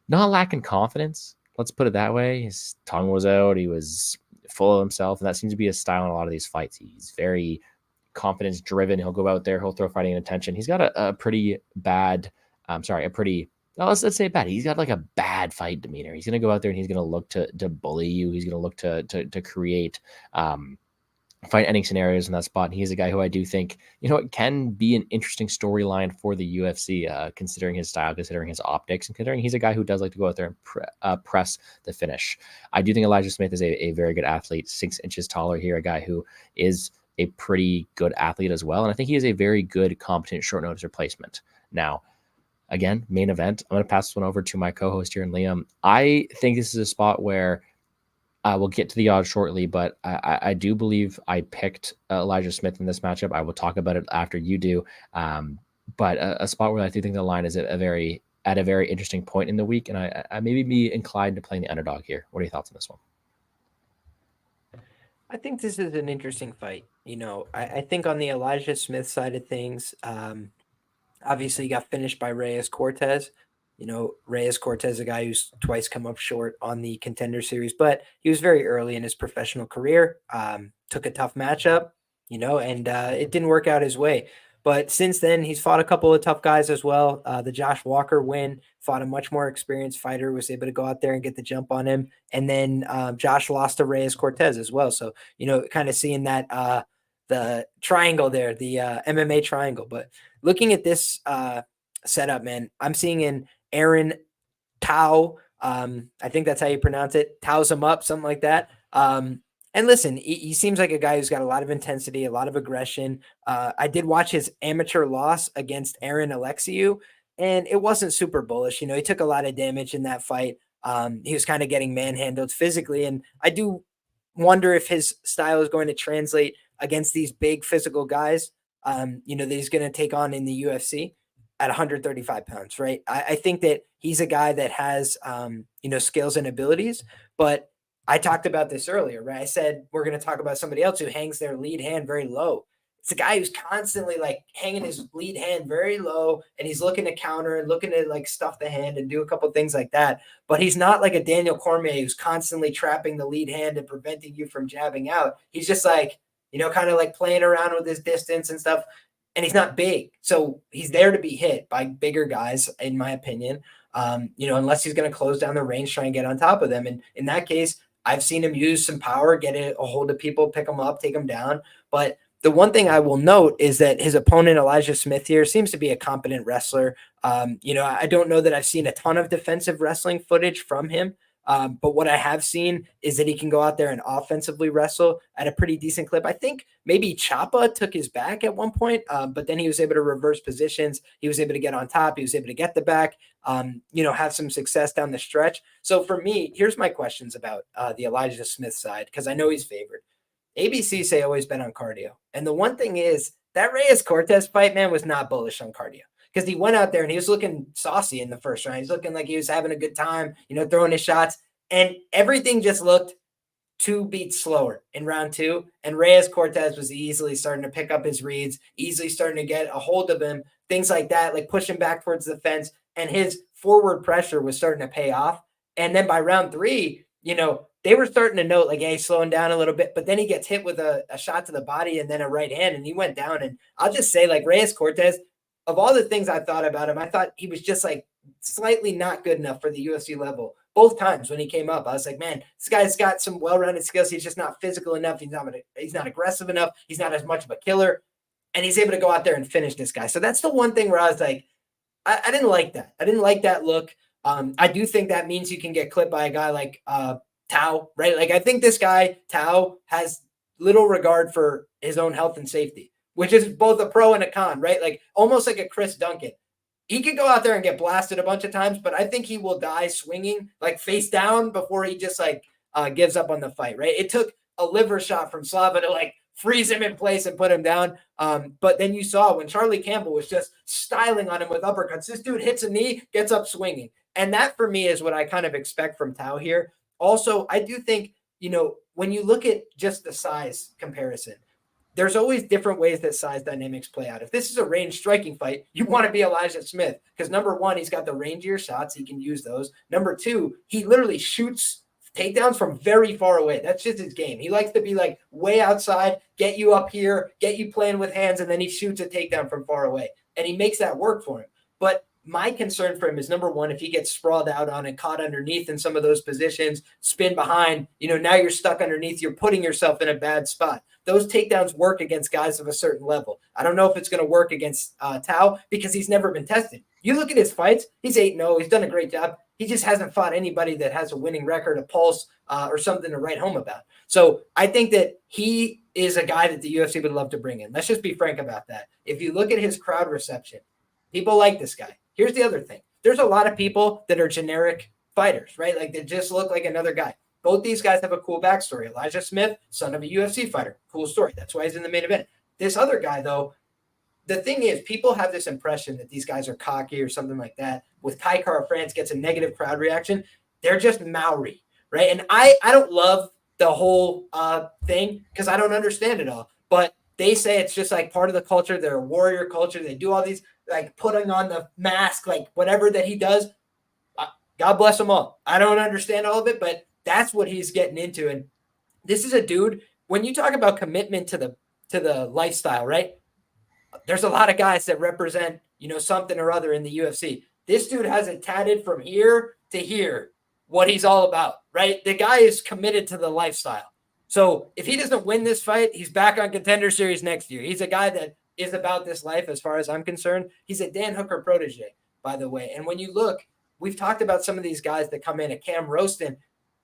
not lacking confidence. Let's put it that way. His tongue was out. He was full of himself. And that seems to be his style in a lot of these fights. He's very confidence driven. He'll go out there. He'll throw fighting attention. He's got a pretty bad, let's say bad. He's got like a bad fight demeanor. He's going to go out there and he's going to look to bully you. He's going to look to create fight ending scenarios in that spot. And he's a guy who I do think, it can be an interesting storyline for the UFC, considering his style, considering his optics, and considering he's a guy who does like to go out there and press the finish. I do think Elijah Smith is a very good athlete, 6 inches taller here, a guy who is a pretty good athlete as well. And I think he is a very good, competent short notice replacement. Now, again, main event. I'm going to pass this one over to my co-host here, and Liam. I think this is a spot where we'll get to the odds shortly, but I do believe I picked Elijah Smith in this matchup. I will talk about it after you do. But a spot where I do think the line is at a very interesting point in the week, and I maybe be inclined to playing the underdog here. What are your thoughts on this one? I think this is an interesting fight. I think on the Elijah Smith side of things, obviously he got finished by Reyes Cortez. Reyes Cortez, a guy who's twice come up short on the Contender series, but he was very early in his professional career, took a tough matchup, and it didn't work out his way. But since then, he's fought a couple of tough guys as well. The Josh Walker win, fought a much more experienced fighter, was able to go out there and get the jump on him. And then Josh lost to Reyes Cortez as well. So, kind of seeing that the triangle there, the MMA triangle. But looking at this setup, man, I'm seeing an Aaron Tao. I think that's how you pronounce it. Tao's him up, something like that. And listen, he seems like a guy who's got a lot of intensity, a lot of aggression. I did watch his amateur loss against Aaron Alexiou, and it wasn't super bullish. He took a lot of damage in that fight. He was kind of getting manhandled physically, and I do wonder if his style is going to translate against these big physical guys, that he's going to take on in the UFC at 135 pounds, right? I think that he's a guy that has, skills and abilities, but I talked about this earlier, right? I said, we're going to talk about somebody else who hangs their lead hand very low. It's a guy who's constantly like hanging his lead hand very low, and he's looking to counter and looking to like stuff the hand and do a couple things like that. But he's not like a Daniel Cormier who's constantly trapping the lead hand and preventing you from jabbing out. He's just like, kind of like playing around with his distance and stuff. And he's not big. So he's there to be hit by bigger guys, in my opinion, unless he's going to close down the range, try and get on top of them. And in that case, I've seen him use some power, get a hold of people, pick them up, take them down. But the one thing I will note is that his opponent, Elijah Smith here, seems to be a competent wrestler. I don't know that I've seen a ton of defensive wrestling footage from him. But what I have seen is that he can go out there and offensively wrestle at a pretty decent clip. I think maybe Chapa took his back at one point, but then he was able to reverse positions. He was able to get on top. He was able to get the back, have some success down the stretch. So for me, here's my questions about the Elijah Smith side, because I know he's favored. ABC say always bet on cardio. And the one thing is that Reyes Cortez fight, man, was not bullish on cardio. Because he went out there and he was looking saucy in the first round. He's looking like he was having a good time, throwing his shots. And everything just looked 2 beats slower in round 2. And Reyes Cortez was easily starting to pick up his reads, easily starting to get a hold of him, things like that, like push him back towards the fence. And his forward pressure was starting to pay off. And then by round 3, they were starting to note like, hey, slowing down a little bit. But then he gets hit with a shot to the body and then a right hand, and he went down. And I'll just say, like, Reyes Cortez, of all the things I thought about him, I thought he was just like slightly not good enough for the UFC level. Both times when he came up, I was like, man, this guy's got some well-rounded skills. He's just not physical enough. He's not aggressive enough. He's not as much of a killer. And he's able to go out there and finish this guy. So that's the one thing where I was like, I didn't like that. I didn't like that look. I do think that means you can get clipped by a guy like Tao, right? Like, I think this guy, Tao, has little regard for his own health and safety, which is both a pro and a con, right? Like almost like a Chris Duncan. He could go out there and get blasted a bunch of times, but I think he will die swinging, like face down, before he just like gives up on the fight, right? It took a liver shot from Slava to like freeze him in place and put him down. But then you saw when Charlie Campbell was just styling on him with uppercuts, this dude hits a knee, gets up swinging. And that for me is what I kind of expect from Tao here. Also, I do think, when you look at just the size comparison, there's always different ways that size dynamics play out. If this is a range striking fight, you want to be Elijah Smith because number 1, he's got the rangier shots. He can use those. Number 2, he literally shoots takedowns from very far away. That's just his game. He likes to be like way outside, get you up here, get you playing with hands, and then he shoots a takedown from far away. And he makes that work for him. But my concern for him is, number 1, if he gets sprawled out on and caught underneath in some of those positions, spin behind, now you're stuck underneath, you're putting yourself in a bad spot. Those takedowns work against guys of a certain level. I don't know if it's going to work against Tao because he's never been tested. You look at his fights, he's 8-0. He's done a great job. He just hasn't fought anybody that has a winning record, a pulse, or something to write home about. So I think that he is a guy that the UFC would love to bring in. Let's just be frank about that. If you look at his crowd reception, people like this guy. here's the other thing. There's a lot of people that are generic fighters, right? Like they just look like another guy. Both these guys have a cool backstory. Elijah Smith, son of a UFC fighter. Cool story. That's why he's in the main event. This other guy, though, the thing is, people have this impression that these guys are cocky or something like that. With Kai Kara France gets a negative crowd reaction. They're just Maori, right? And I don't love the whole thing because I don't understand it all. But they say it's just like part of the culture. They're a warrior culture. They do all these, like putting on the mask, like whatever that he does. God bless them all. I don't understand all of it, but that's what he's getting into. And this is a dude, when you talk about commitment to the lifestyle, right? There's a lot of guys that represent, something or other in the UFC. This dude has it tatted from here to here, what he's all about, right? The guy is committed to the lifestyle. So if he doesn't win this fight, he's back on Contender Series next year. He's a guy that is about this life as far as I'm concerned. He's a Dan Hooker protege, by the way. And when you look, we've talked about some of these guys that come in at Cam Roston.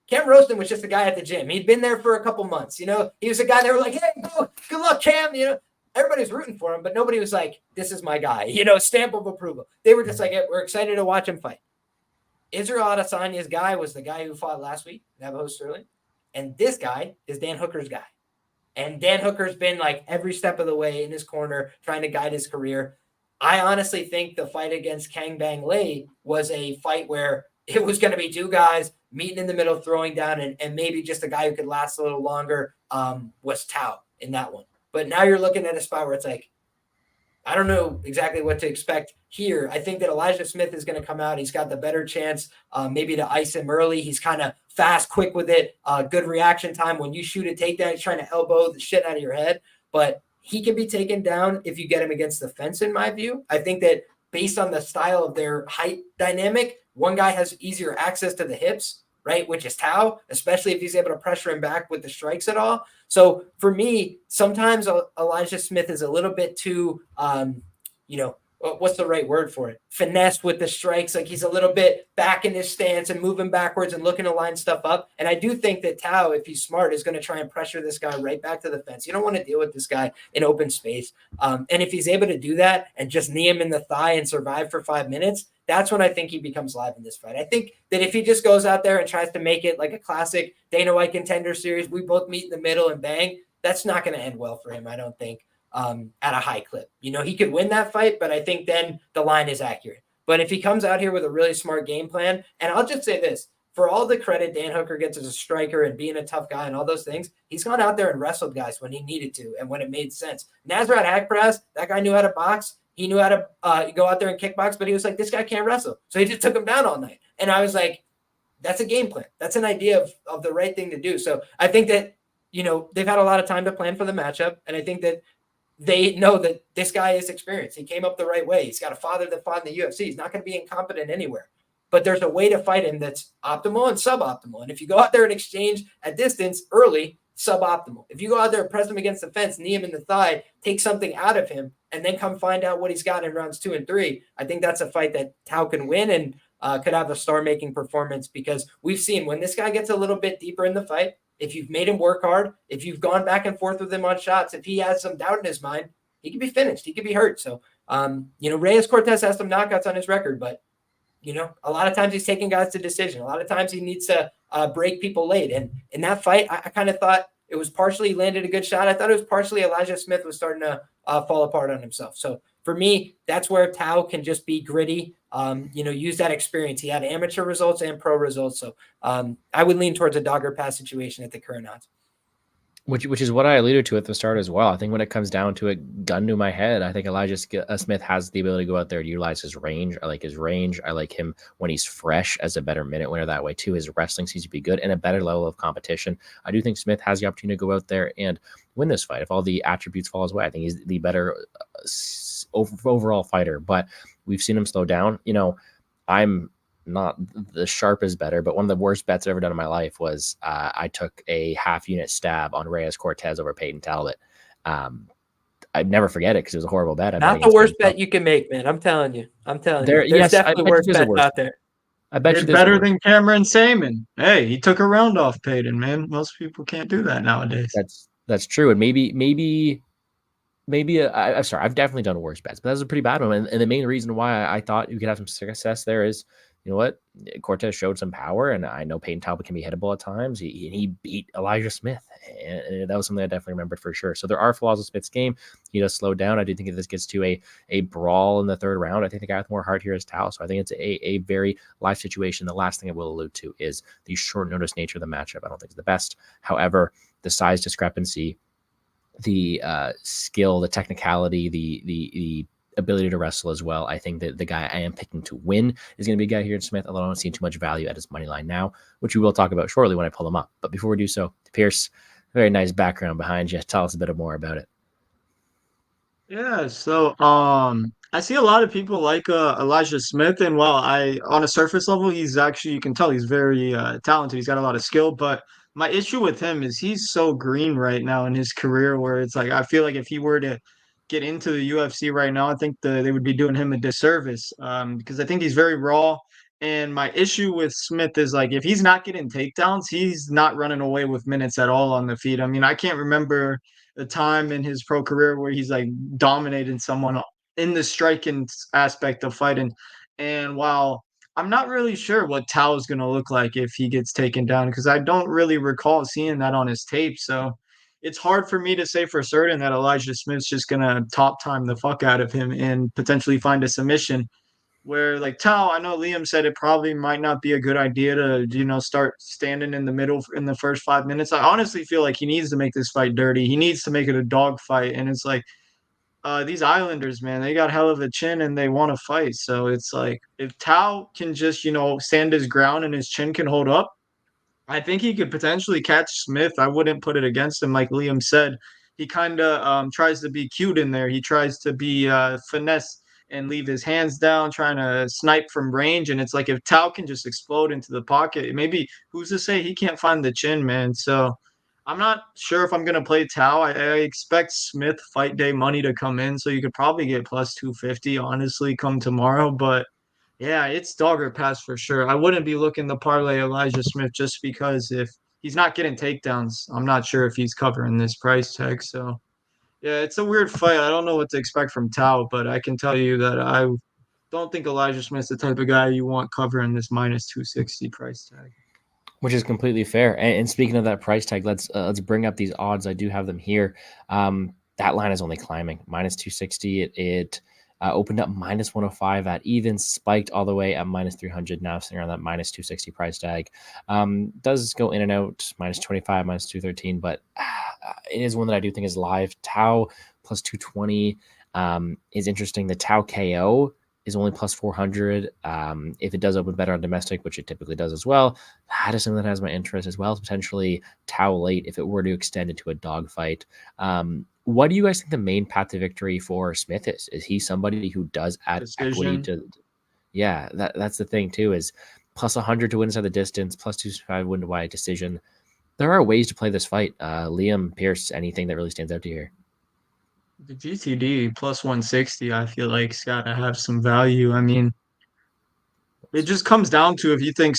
Cam Roston was just a guy at the gym. He'd been there for a couple months. He was a guy that were like, hey, good luck, Cam. Everybody's rooting for him, but nobody was like, this is my guy, stamp of approval. They were just like, hey, we're excited to watch him fight. Israel Adesanya's guy was the guy who fought last week, Navajo Sterling. And this guy is Dan Hooker's guy. And Dan Hooker's been like every step of the way in his corner, trying to guide his career. I honestly think the fight against Kang Bang Lei was a fight where it was going to be two guys meeting in the middle, throwing down, and maybe just a guy who could last a little longer was Tao in that one. But now you're looking at a spot where it's like, I don't know exactly what to expect here. I think that Elijah Smith is going to come out. He's got the better chance maybe to ice him early. He's kind of fast, quick with it, good reaction time. When you shoot a takedown, he's trying to elbow the shit out of your head. But he can be taken down if you get him against the fence, in my view. I think that based on the style of their height dynamic, one guy has easier access to the hips, right, which is Tao, especially if he's able to pressure him back with the strikes at all. So for me, sometimes Elijah Smith is a little bit too, what's the right word for it? Finesse with the strikes. Like he's a little bit back in his stance and moving backwards and looking to line stuff up. And I do think that Tao, if he's smart, is going to try and pressure this guy right back to the fence. You don't want to deal with this guy in open space. And if he's able to do that and just knee him in the thigh and survive for 5 minutes, that's when I think he becomes live in this fight. I think that if he just goes out there and tries to make it like a classic Dana White Contender Series, we both meet in the middle and bang, that's not going to end well for him, I don't think. At a high clip. He could win that fight, but I think then the line is accurate. But if he comes out here with a really smart game plan, and I'll just say this, for all the credit Dan Hooker gets as a striker and being a tough guy and all those things, he's gone out there and wrestled guys when he needed to and when it made sense. Nasrat Haqparast, that guy knew how to box. He knew how to go out there and kickbox, but he was like, this guy can't wrestle. So he just took him down all night. And I was like, that's a game plan. That's an idea of the right thing to do. So I think that, they've had a lot of time to plan for the matchup. And I think that they know that this guy is experienced. He came up the right way. He's got a father that fought in the UFC. He's not going to be incompetent anywhere. But there's a way to fight him that's optimal and suboptimal. And if you go out there and exchange at distance early, suboptimal. If you go out there and press him against the fence, knee him in the thigh, take something out of him, and then come find out what he's got in rounds 2 and 3, I think that's a fight that Tao can win and could have a star-making performance, because we've seen when this guy gets a little bit deeper in the fight, if you've made him work hard, if you've gone back and forth with him on shots, if he has some doubt in his mind, he can be finished. He can be hurt. So, Reyes Cortez has some knockouts on his record, but, a lot of times he's taking guys to decision. A lot of times he needs to break people late. And in that fight, I kind of thought it was partially landed a good shot. I thought it was partially Elijah Smith was starting to fall apart on himself. So for me, that's where Tao can just be gritty, use that experience. He had amateur results and pro results. So I would lean towards a dogger pass situation at the current odds. Which is what I alluded to at the start as well. I think when it comes down to it, gun to my head, I think Elijah Smith has the ability to go out there and utilize his range. I like his range. I like him when he's fresh as a better minute winner that way too. His wrestling seems to be good and a better level of competition. I do think Smith has the opportunity to go out there and win this fight. If all the attributes fall his way, I think he's the better overall fighter. But we've seen him slow down. I'm not the sharp is better, but one of the worst bets I've ever done in my life was I took a half unit stab on Reyes Cortez over Peyton Talbot. I'd never forget it because it was a horrible bet. Not the worst bet you can make, man. I'm telling you. There's definitely worse bets out there. I bet you're better than Cameron Saman. Hey, he took a round off Peyton, man. Most people can't do that nowadays. That's true. And maybe maybe I'm sorry, I've definitely done worse bets, but that was a pretty bad one. And the main reason why I thought you could have some success there is, you know what, Cortez showed some power, and I know Peyton Talbot can be hittable at times. He beat Elijah Smith, and that was something I definitely remembered for sure. So there are flaws with Smith's game. He does slow down. I do think if this gets to a brawl in the third round, I think the guy with more heart here is Tao. So I think it's a very live situation. The last thing I will allude to is the short notice nature of the matchup. I don't think it's the best. However, the size discrepancy, the skill, the technicality, the ability to wrestle as well. I think that the guy I am picking to win is going to be a guy here in Smith, although I don't see too much value at his money line now, which we will talk about shortly when I pull him up. But before we do so, Pierce, very nice background behind you. Tell us a bit more about it. Yeah, so I see a lot of people like Elijah Smith, and while I on a surface level, he's actually, you can tell he's very talented. He's got a lot of skill, but my issue with him is he's so green right now in his career, where it's like I feel like if he were to get into the UFC right now, I think they would be doing him a disservice, because I think he's very raw. And my issue with Smith is like if he's not getting takedowns, he's not running away with minutes at all on the feet. I mean, I can't remember a time in his pro career where he's like dominating someone in the striking aspect of fighting. And while I'm not really sure what Tao is going to look like if he gets taken down, because I don't really recall seeing that on his tape. So it's hard for me to say for certain that Elijah Smith's just going to top time the fuck out of him and potentially find a submission. Where like Tao, I know Liam said it probably might not be a good idea to, start standing in the middle in the first 5 minutes. I honestly feel like he needs to make this fight dirty. He needs to make it a dog fight. And it's like these Islanders, man, they got hell of a chin and they want to fight. So it's like if Tao can just, stand his ground and his chin can hold up, I think he could potentially catch Smith. I wouldn't put it against him, like Liam said. He kind of tries to be cute in there. He tries to be finesse and leave his hands down, trying to snipe from range. And it's like if Tao can just explode into the pocket, maybe who's to say he can't find the chin, man? So I'm not sure if I'm gonna play Tao. I expect Smith fight day money to come in, so you could probably get plus 250, honestly, come tomorrow. But yeah, it's dog or pass for sure. I wouldn't be looking to parlay Elijah Smith just because if he's not getting takedowns, I'm not sure if he's covering this price tag. So yeah, it's a weird fight. I don't know what to expect from Tao, but I can tell you that I don't think Elijah Smith's the type of guy you want covering this minus 260 price tag. Which is completely fair. And speaking of that price tag, let's bring up these odds. I do have them here. That line is only climbing. Minus 260. It opened up minus 105 at even, spiked all the way at minus 300. Now sitting around that minus 260 price tag. Does go in and out. Minus 25, minus 213. But it is one that I do think is live. Tao plus 220 is interesting. The Tao KO is only plus 400. If it does open better on domestic, which it typically does as well, that is something that has my interest as well as potentially Tao late if it were to extend into a dogfight. What do you guys think the main path to victory for Smith is? Is he somebody who does add equity to? Yeah, that's the thing too. Is plus 100 to win inside the distance, plus 265 win to wide decision. There are ways to play this fight. Liam, Pierce, anything that really stands out to you here? The GTD plus 160, I feel like it's got to have some value. I mean, it just comes down to if you think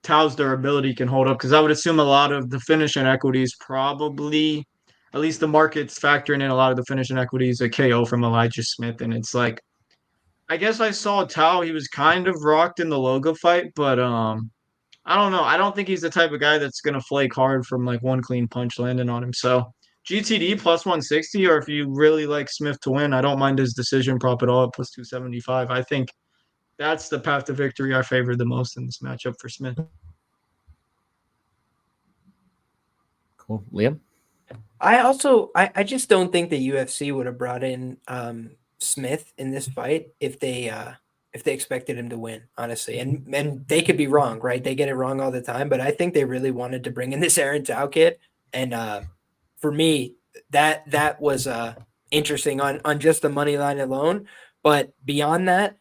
Tao's durability can hold up, because I would assume a lot of the finishing equities probably, at least the market's factoring in a lot of the finishing equities, a KO from Elijah Smith. And it's like, I guess I saw Tao, he was kind of rocked in the Loga fight, but I don't know. I don't think he's the type of guy that's going to flake hard from like one clean punch landing on him. So GTD plus 160, or if you really like Smith to win, I don't mind his decision prop at all at plus 275. I think that's the path to victory I favor the most in this matchup for Smith. Cool. Liam? I just don't think the UFC would have brought in Smith in this fight if they expected him to win, honestly. And they could be wrong, right? They get it wrong all the time, but I think they really wanted to bring in this Aaron Tao kid. And for me, that was interesting on just the money line alone. But beyond that,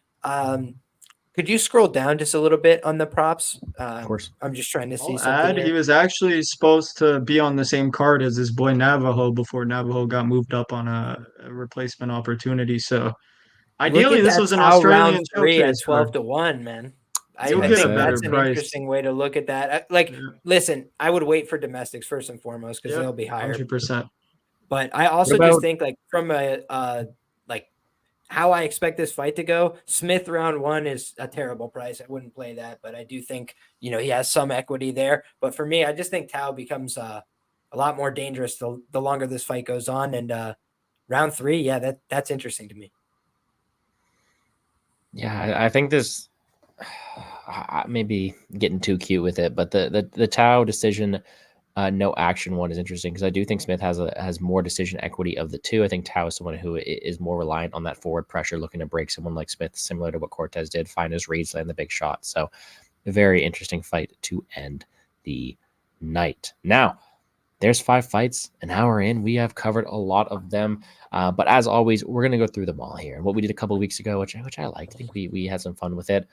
could you scroll down just a little bit on the props? Of course. I'm just trying to see something. He was actually supposed to be on the same card as his boy Navajo before Navajo got moved up on a replacement opportunity. So ideally, this was an Australian showcase at 12-1, man. I think that's an interesting way to look at that. Listen, I would wait for domestics first and foremost because they'll be higher. 100%. But I also just think like from like how I expect this fight to go, Smith round 1 is a terrible price. I wouldn't play that, but I do think, he has some equity there. But for me, I just think Tao becomes a lot more dangerous the longer this fight goes on. And round 3, yeah, that's interesting to me. Yeah, I think this maybe getting too cute with it, but the Tao decision, no action one is interesting because I do think Smith has more decision equity of the two. I think Tao is someone who is more reliant on that forward pressure, looking to break someone like Smith, similar to what Cortez did, find his reads, land the big shot. So a very interesting fight to end the night. Now, there's 5 fights, an hour in. We have covered a lot of them. But as always, we're going to go through them all here. And what we did a couple of weeks ago, which I liked, I think we had some fun with it.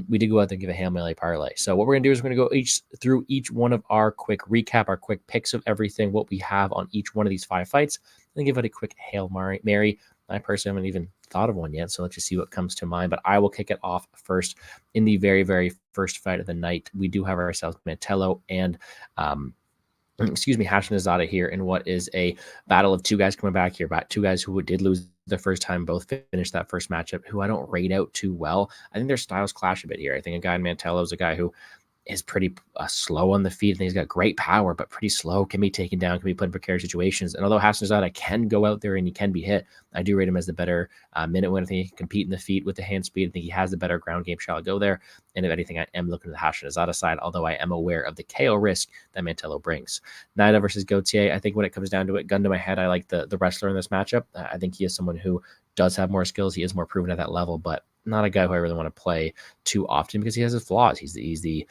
We did go out and give a Hail Mary parlay. So what we're going to do is we're going to go through each one of our quick recap, our quick picks of everything, what we have on each one of these 5 fights, and give it a quick Hail Mary. I personally haven't even thought of one yet, so let's just see what comes to mind. But I will kick it off first in the very, very first fight of the night. We do have ourselves Mantello and Hashinazada here in what is a battle of 2 guys coming back here, but 2 guys who did lose the first time, both finished that first matchup, who I don't rate out too well. I think their styles clash a bit here. I think a guy in Mantello is a guy who is pretty slow on the feet. I think he's got great power, but pretty slow, can be taken down, can be put in precarious situations. And although Hassanzada can go out there and he can be hit, I do rate him as the better minute winner. I think he can compete in the feet with the hand speed. I think he has the better ground game shot go there. And if anything, I am looking at the Hassanzada side, although I am aware of the KO risk that Mantello brings. Naida versus Gauthier, I think when it comes down to it, gun to my head, I like the wrestler in this matchup. I think he is someone who does have more skills. He is more proven at that level, but not a guy who I really want to play too often because he has his flaws. He's the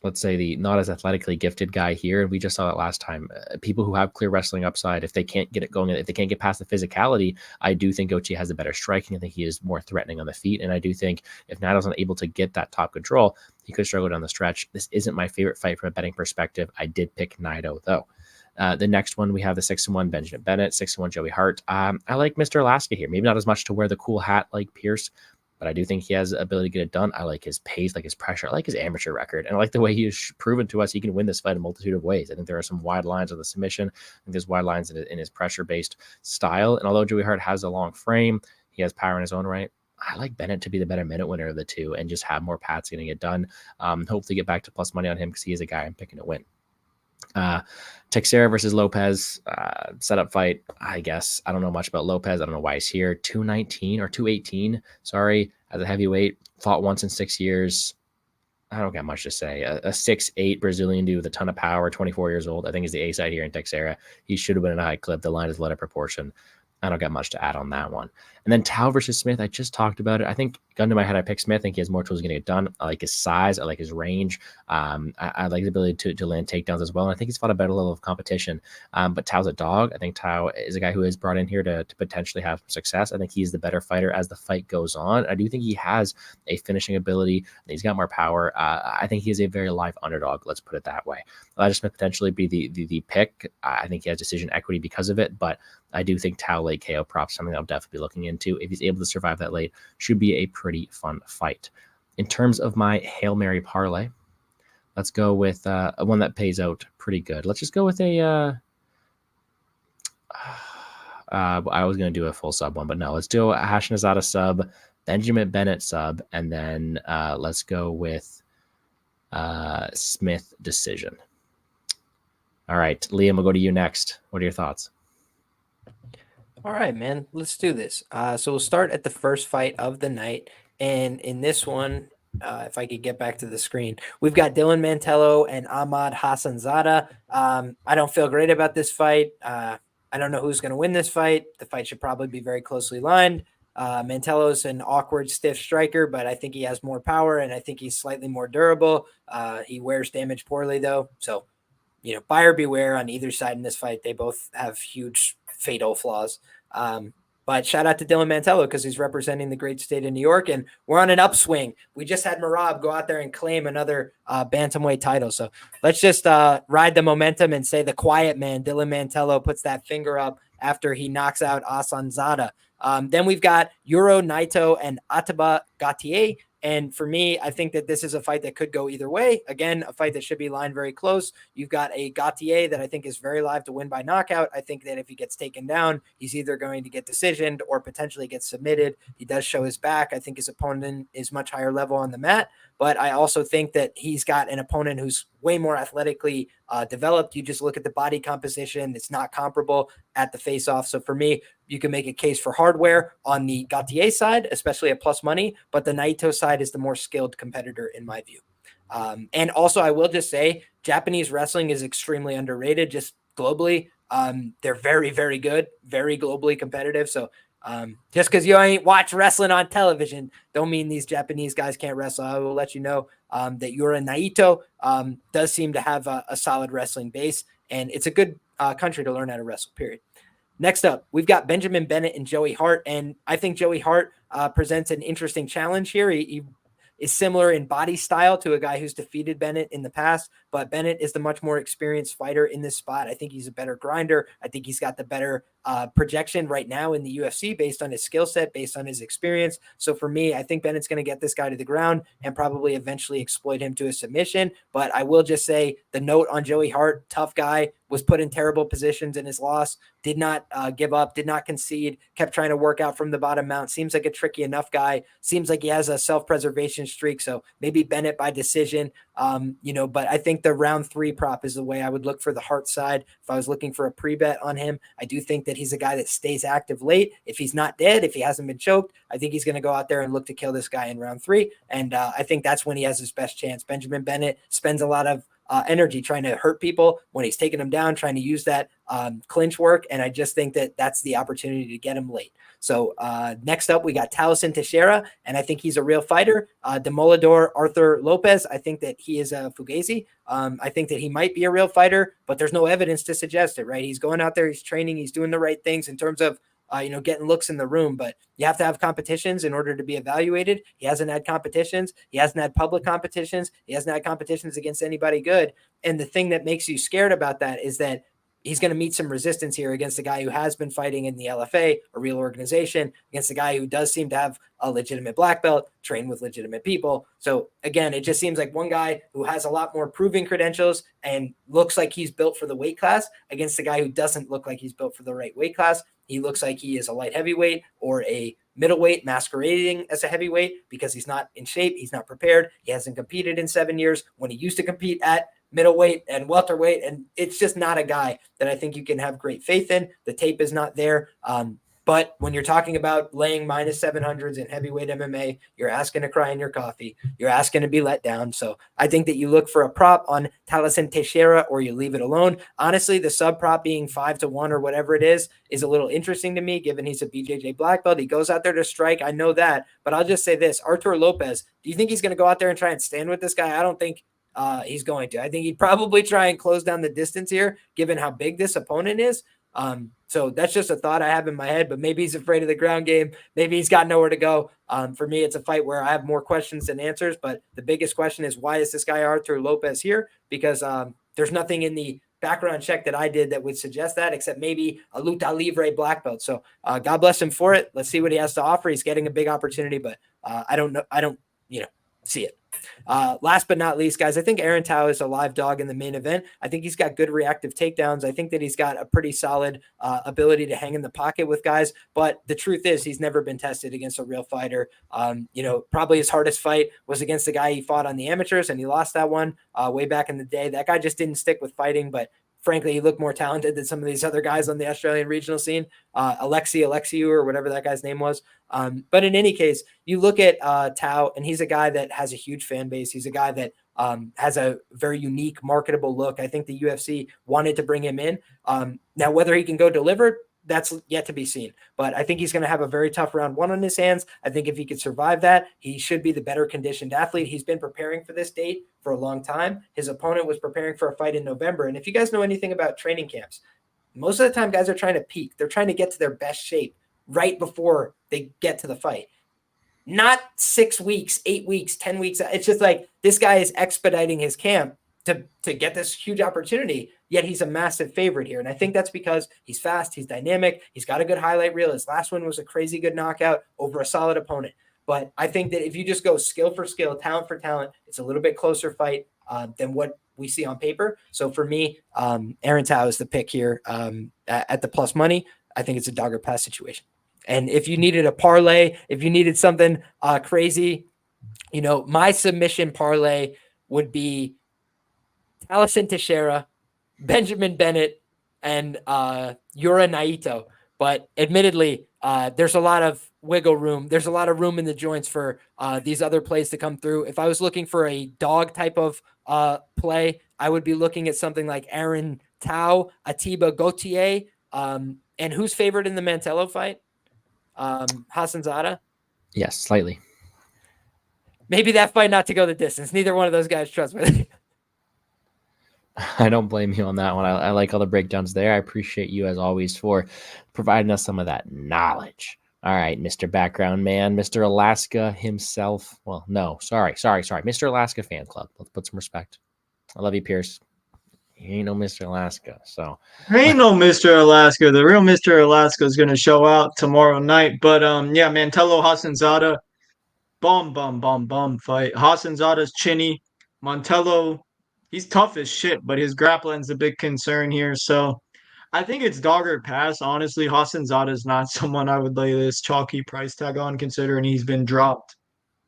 let's say the not as athletically gifted guy here. And we just saw that last time. People who have clear wrestling upside, if they can't get it going, if they can't get past the physicality, I do think Gauthier has a better striking. I think he is more threatening on the feet. And I do think if Naido's not able to get that top control, he could struggle down the stretch. This isn't my favorite fight from a betting perspective. I did pick Naido though. The next one, we have the 6-1 Benjamin Bennett, 6-1 Joey Hart. I like Mr. Alaska here. Maybe not as much to wear the cool hat like Pierce, but I do think he has the ability to get it done. I like his pace, like his pressure. I like his amateur record. And I like the way he has proven to us he can win this fight a multitude of ways. I think there are some wide lines on the submission. I think there's wide lines in his pressure-based style. And although Joey Hart has a long frame, he has power in his own right. I like Bennett to be the better minute winner of the two and just have more paths getting it done. Hopefully get back to plus money on him because he is a guy I'm picking to win. Teixeira versus Lopez setup fight. I guess I don't know much about Lopez. I don't know why he's here. 219 or 218. Sorry, as a heavyweight, fought once in 6 years. I don't got much to say. A 6'8" Brazilian dude with a ton of power, 24 years old. I think he's the A side here in Teixeira. He should have been in a high clip. The line is let of proportion. I don't got much to add on that one. And then Tao versus Smith, I just talked about it. I think, gun to my head, I picked Smith. I think he has more tools to get it done. I like his size. I like his range. I like his ability to land takedowns as well. And I think he's fought a better level of competition. But Tao's a dog. I think Tao is a guy who is brought in here to potentially have success. I think he's the better fighter as the fight goes on. I do think he has a finishing ability. He's got more power. I think he is a very live underdog. Let's put it that way. Elijah Smith potentially be the pick. I think he has decision equity because of it, but I do think Tao late KO props something I'll definitely be looking into. If he's able to survive that late, should be a pretty fun fight. In terms of my Hail Mary parlay, let's go with one that pays out pretty good. Let's just go with a I was going to do a full sub one, but no, let's do a Hashinazada sub, Benjamin Bennett sub, and then let's go with Smith decision. All right, Liam, we'll go to you next. What are your thoughts? All right, man, let's do this. So we'll start at the first fight of the night. And in this one, if I could get back to the screen, we've got Dylan Mantello and Ahmad Hassanzada. I don't feel great about this fight. I don't know who's going to win this fight. The fight should probably be very closely lined. Mantello's an awkward, stiff striker, but I think he has more power, and I think he's slightly more durable. He wears damage poorly, though. So, buyer beware on either side in this fight. They both have huge fatal flaws. But shout out to Dylan Mantello because he's representing the great state of New York, and we're on an upswing. We just had Merab go out there and claim another bantamweight title. So let's just ride the momentum and say the quiet man, Dylan Mantello, puts that finger up after he knocks out Hassanzada. Then we've got Yuro Naito and Ataba Gautier And for me, I think that this is a fight that could go either way. Again, a fight that should be lined very close. You've got a Gautier that I think is very live to win by knockout. I think that if he gets taken down, he's either going to get decisioned or potentially get submitted. He does show his back. I think his opponent is much higher level on the mat. But I also think that he's got an opponent who's way more athletically developed. You just look at the body composition. It's not comparable at the face-off. So for me, you can make a case for hardware on the Gautier side, especially at plus money, but the Naito side is the more skilled competitor in my view. And also, I will just say, Japanese wrestling is extremely underrated just globally. They're very, very good, very globally competitive. So just because you ain't watch wrestling on television, don't mean these Japanese guys can't wrestle. I will let you know that Yura Naito does seem to have a solid wrestling base, and it's a good country to learn how to wrestle, period. Next up, we've got Benjamin Bennett and Joey Hart, and I think Joey Hart presents an interesting challenge here. He is similar in body style to a guy who's defeated Bennett in the past, but Bennett is the much more experienced fighter in this spot. I think he's a better grinder. I think he's got the better projection right now in the UFC based on his skill set, based on his experience. So for me, I think Bennett's going to get this guy to the ground and probably eventually exploit him to a submission. But I will just say the note on Joey Hart, tough guy, was put in terrible positions in his loss, did not give up, did not concede, kept trying to work out from the bottom mount. Seems like a tricky enough guy. Seems like he has a self-preservation streak. So maybe Bennett by decision, but I think the round 3 prop is the way I would look for the Hart side. If I was looking for a pre-bet on him, I do think that he's a guy that stays active late. If he's not dead, if he hasn't been choked, I think he's going to go out there and look to kill this guy in round 3. And I think that's when he has his best chance. Benjamin Bennett spends a lot of energy trying to hurt people when he's taking them down, trying to use that clinch work. And I just think that that's the opportunity to get him late. So next up, we got Taliesin Teixeira, and I think he's a real fighter. Demolador Arthur Lopez, I think that he is a Fugazi. I think that he might be a real fighter, but there's no evidence to suggest it, right? He's going out there, he's training, he's doing the right things in terms of getting looks in the room, but you have to have competitions in order to be evaluated. He hasn't had competitions. He hasn't had public competitions. He hasn't had competitions against anybody good. And the thing that makes you scared about that is that he's going to meet some resistance here against a guy who has been fighting in the LFA, a real organization, against a guy who does seem to have a legitimate black belt, trained with legitimate people. So again, it just seems like one guy who has a lot more proving credentials and looks like he's built for the weight class against a guy who doesn't look like he's built for the right weight class. He looks like he is a light heavyweight or a middleweight masquerading as a heavyweight because he's not in shape. He's not prepared. He hasn't competed in 7 years when he used to compete at middleweight and welterweight. And it's just not a guy that I think you can have great faith in. The tape is not there. But when you're talking about laying minus 700s in heavyweight MMA, you're asking to cry in your coffee. You're asking to be let down. So I think that you look for a prop on Taliesin Teixeira or you leave it alone. Honestly, the sub prop being 5-1 or whatever it is a little interesting to me, given he's a BJJ black belt. He goes out there to strike. I know that. But I'll just say this. Artur Lopez, do you think he's going to go out there and try and stand with this guy? I don't think he's going to. I think he'd probably try and close down the distance here, given how big this opponent is. So that's just a thought I have in my head, but maybe he's afraid of the ground game. Maybe he's got nowhere to go. For me, it's a fight where I have more questions than answers, but the biggest question is why is this guy Artur Lopez here? Because there's nothing in the background check that I did that would suggest that, except maybe a luta libre black belt. So God bless him for it. Let's see what he has to offer. He's getting a big opportunity, but I don't know. I don't, see it. Last but not least, guys, I think Aaron Tao is a live dog in the main event. I think he's got good reactive takedowns. I think that he's got a pretty solid ability to hang in the pocket with guys. But the truth is he's never been tested against a real fighter. Probably his hardest fight was against the guy he fought on the amateurs, and he lost that one way back in the day. That guy just didn't stick with fighting, but frankly, he looked more talented than some of these other guys on the Australian regional scene, Alexiou or whatever that guy's name was. But in any case, you look at Tao, and he's a guy that has a huge fan base. He's a guy that has a very unique, marketable look. I think the UFC wanted to bring him in. Now, whether he can go delivered, that's yet to be seen. But I think he's going to have a very tough round 1 on his hands. I think if he could survive that, he should be the better conditioned athlete. He's been preparing for this date for a long time. His opponent was preparing for a fight in November. And if you guys know anything about training camps, most of the time guys are trying to peak. They're trying to get to their best shape right before they get to the fight. Not 6 weeks, 8 weeks, 10 weeks. It's just like this guy is expediting his camp to get this huge opportunity, yet he's a massive favorite here. And I think that's because he's fast, he's dynamic, he's got a good highlight reel. His last one was a crazy good knockout over a solid opponent. But I think that if you just go skill for skill, talent for talent, it's a little bit closer fight than what we see on paper. So for me, Aaron Tao is the pick here at the plus money. I think it's a dogger pass situation. And if you needed a parlay, if you needed something crazy, my submission parlay would be Allison Teixeira, Benjamin Bennett, and Yura Naito. But admittedly, there's a lot of wiggle room. There's a lot of room in the joints for these other plays to come through. If I was looking for a dog type of play, I would be looking at something like Aaron Tao, Atiba Gautier, and who's favored in the Mantello fight? Hassan Zada? Yes, slightly. Maybe that fight not to go the distance. Neither one of those guys trust me. I don't blame you on that one. I like all the breakdowns there. I appreciate you, as always, for providing us some of that knowledge. All right, Mr. Background Man, Mr. Alaska himself. Well, no, sorry. Mr. Alaska Fan Club. Let's put some respect. I love you, Pierce. He ain't no Mr. Alaska. So ain't no Mr. Alaska. The real Mr. Alaska is gonna show out tomorrow night. But yeah, Mantello Hassanzada, bum fight. Hassanzada's chinny. Mantello, he's tough as shit, but his grappling's a big concern here. So I think it's dogger pass. Honestly, Hassanzada is not someone I would lay this chalky price tag on, considering he's been dropped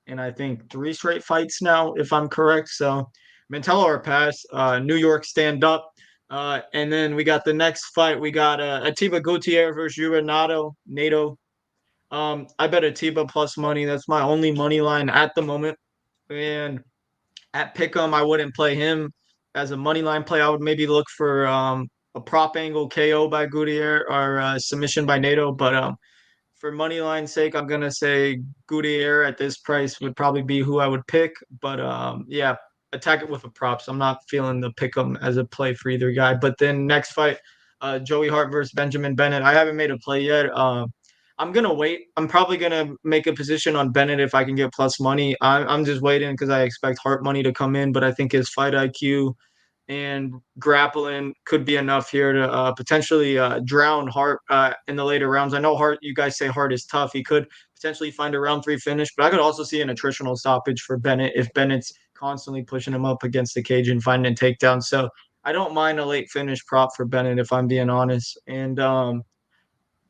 in I think 3 straight fights now, if I'm correct. So Mantello or pass. New York stand up. And then we got the next fight. We got Atiba Gautier versus Yura Nato. I bet Atiba plus money. That's my only money line at the moment. And at Pick'em, I wouldn't play him as a money line play. I would maybe look for a prop angle KO by Gutierrez or submission by Nato. But for money line's sake, I'm gonna say Gutierrez at this price would probably be who I would pick. But yeah, attack it with a props. I'm not feeling the Pick'em as a play for either guy. But then next fight, Joey Hart versus Benjamin Bennett. I haven't made a play yet. I'm gonna wait. I'm probably gonna make a position on Bennett if I can get plus money. I'm just waiting because I expect Hart money to come in, but I think his fight IQ and grappling could be enough here to potentially drown Hart in the later rounds. I know Hart. You guys say Hart is tough. He could potentially find a round 3 finish, but I could also see an attritional stoppage for Bennett if Bennett's constantly pushing him up against the cage and finding takedowns. So I don't mind a late finish prop for Bennett if I'm being honest. And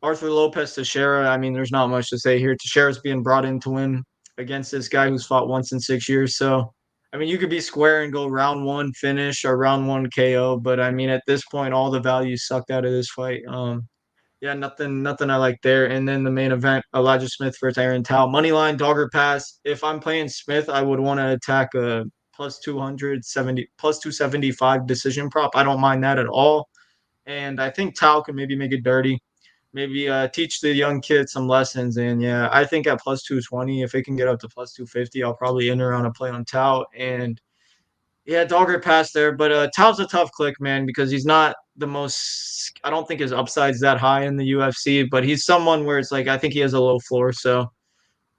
Arthur Lopez Teixeira, I mean, there's not much to say here. Teixeira's being brought in to win against this guy who's fought once in 6 years. So, I mean, you could be square and go round 1 finish or round 1 KO, but I mean, at this point, all the value sucked out of this fight. Yeah, nothing I like there. And then the main event, Elijah Smith versus Aaron Tao. Moneyline, dogger pass. If I'm playing Smith, I would want to attack a plus 270, plus 275 decision prop. I don't mind that at all. And I think Tao can maybe make it dirty. Maybe teach the young kids some lessons. And yeah, I think at plus 220, if it can get up to plus 250, I'll probably enter on a play on Tao. And yeah, dogger pass there. But Tao's a tough click, man, because he's not the most, I don't think his upside's that high in the UFC, but he's someone where it's like, I think he has a low floor. So,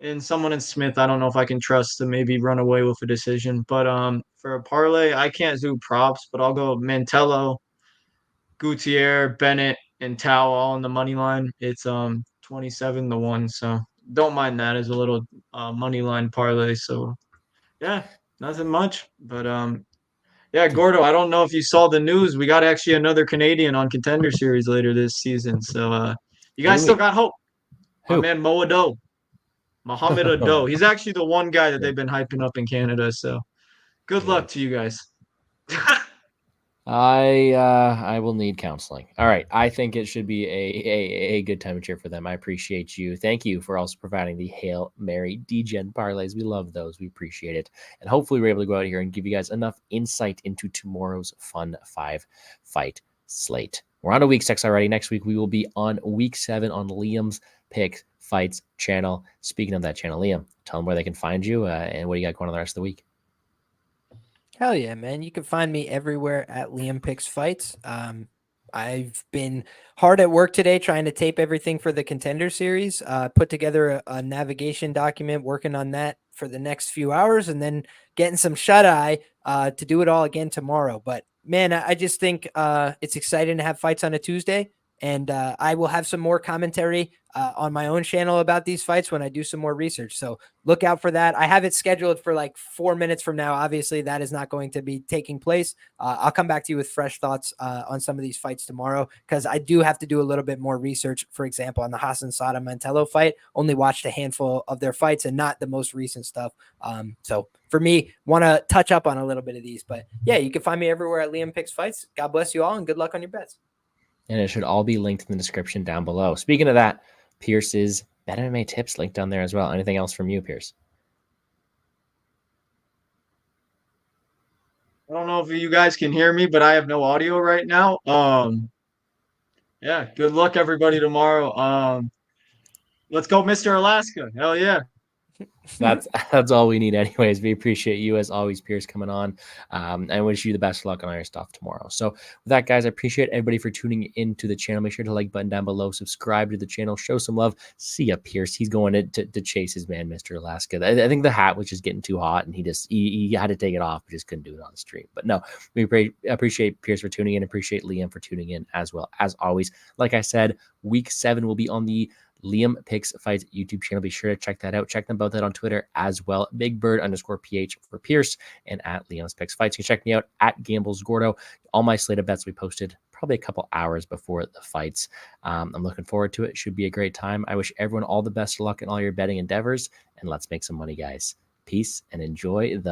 and someone in Smith, I don't know if I can trust to maybe run away with a decision. But for a parlay, I can't do props, but I'll go Mantello, Gutierrez, Bennett, and Tao all on the money line. It's 27-1. So don't mind that as a little money line parlay. So yeah, nothing much. But yeah, Gordo, I don't know if you saw the news. We got actually another Canadian on Contender Series later this season. So you guys still got hope. My man Mohamed Ado. He's actually the one guy that they've been hyping up in Canada. So good luck to you guys. I will need counseling. All right. I think it should be a good time of cheer for them. I appreciate you. Thank you for also providing the Hail Mary DGen parlays. We love those. We appreciate it. And hopefully we're able to go out here and give you guys enough insight into tomorrow's fun 5-fight slate. We're on to week 6 already. Next week we will be on week 7 on Liam's Pick Fights channel. Speaking of that channel, Liam, tell them where they can find you and what do you got going on the rest of the week. Hell yeah, man. You can find me everywhere at LiamPicksFights. I've been hard at work today trying to tape everything for the Contender Series, put together a navigation document, working on that for the next few hours, and then getting some shut-eye to do it all again tomorrow. But, man, I just think it's exciting to have fights on a Tuesday, And I will have some more commentary on my own channel about these fights when I do some more research. So look out for that. I have it scheduled for like 4 minutes from now. Obviously, that is not going to be taking place. I'll come back to you with fresh thoughts on some of these fights tomorrow, because I do have to do a little bit more research. For example, on the Hassan Sada Mantello fight, only watched a handful of their fights and not the most recent stuff. So for me, want to touch up on a little bit of these. But yeah, you can find me everywhere at Liam Picks Fights. God bless you all, and good luck on your bets. And it should all be linked in the description down below. Speaking of that, Pierce's Bet MMA tips linked down there as well. Anything else from you, Pierce? I don't know if you guys can hear me, but I have no audio right now. Yeah, good luck everybody tomorrow. Let's go, Mr. Alaska. Hell yeah. That's all we need anyways. We appreciate you as always, Pierce, coming on, and wish you the best of luck on all your stuff tomorrow. So with that, guys, I appreciate everybody for tuning into the channel. Make sure to like button down below, subscribe to the channel, show some love. See ya, Pierce. He's going to chase his man, Mr. Alaska. I think the hat was just getting too hot, and he had to take it off, but just couldn't do it on the stream. But no, we appreciate Pierce for tuning in, appreciate Liam for tuning in as well. As always, like I said, week 7 will be on the Liam Picks Fights YouTube channel. Be sure to check that out. Check them both out on Twitter as well. BigBird_PH for Pierce, and at Liam's Picks Fights. You can check me out at Gambles Gordo. All my slate of bets we posted probably a couple hours before the fights. I'm looking forward to it. Should be a great time. I wish everyone all the best of luck in all your betting endeavors, and let's make some money, guys. Peace and enjoy the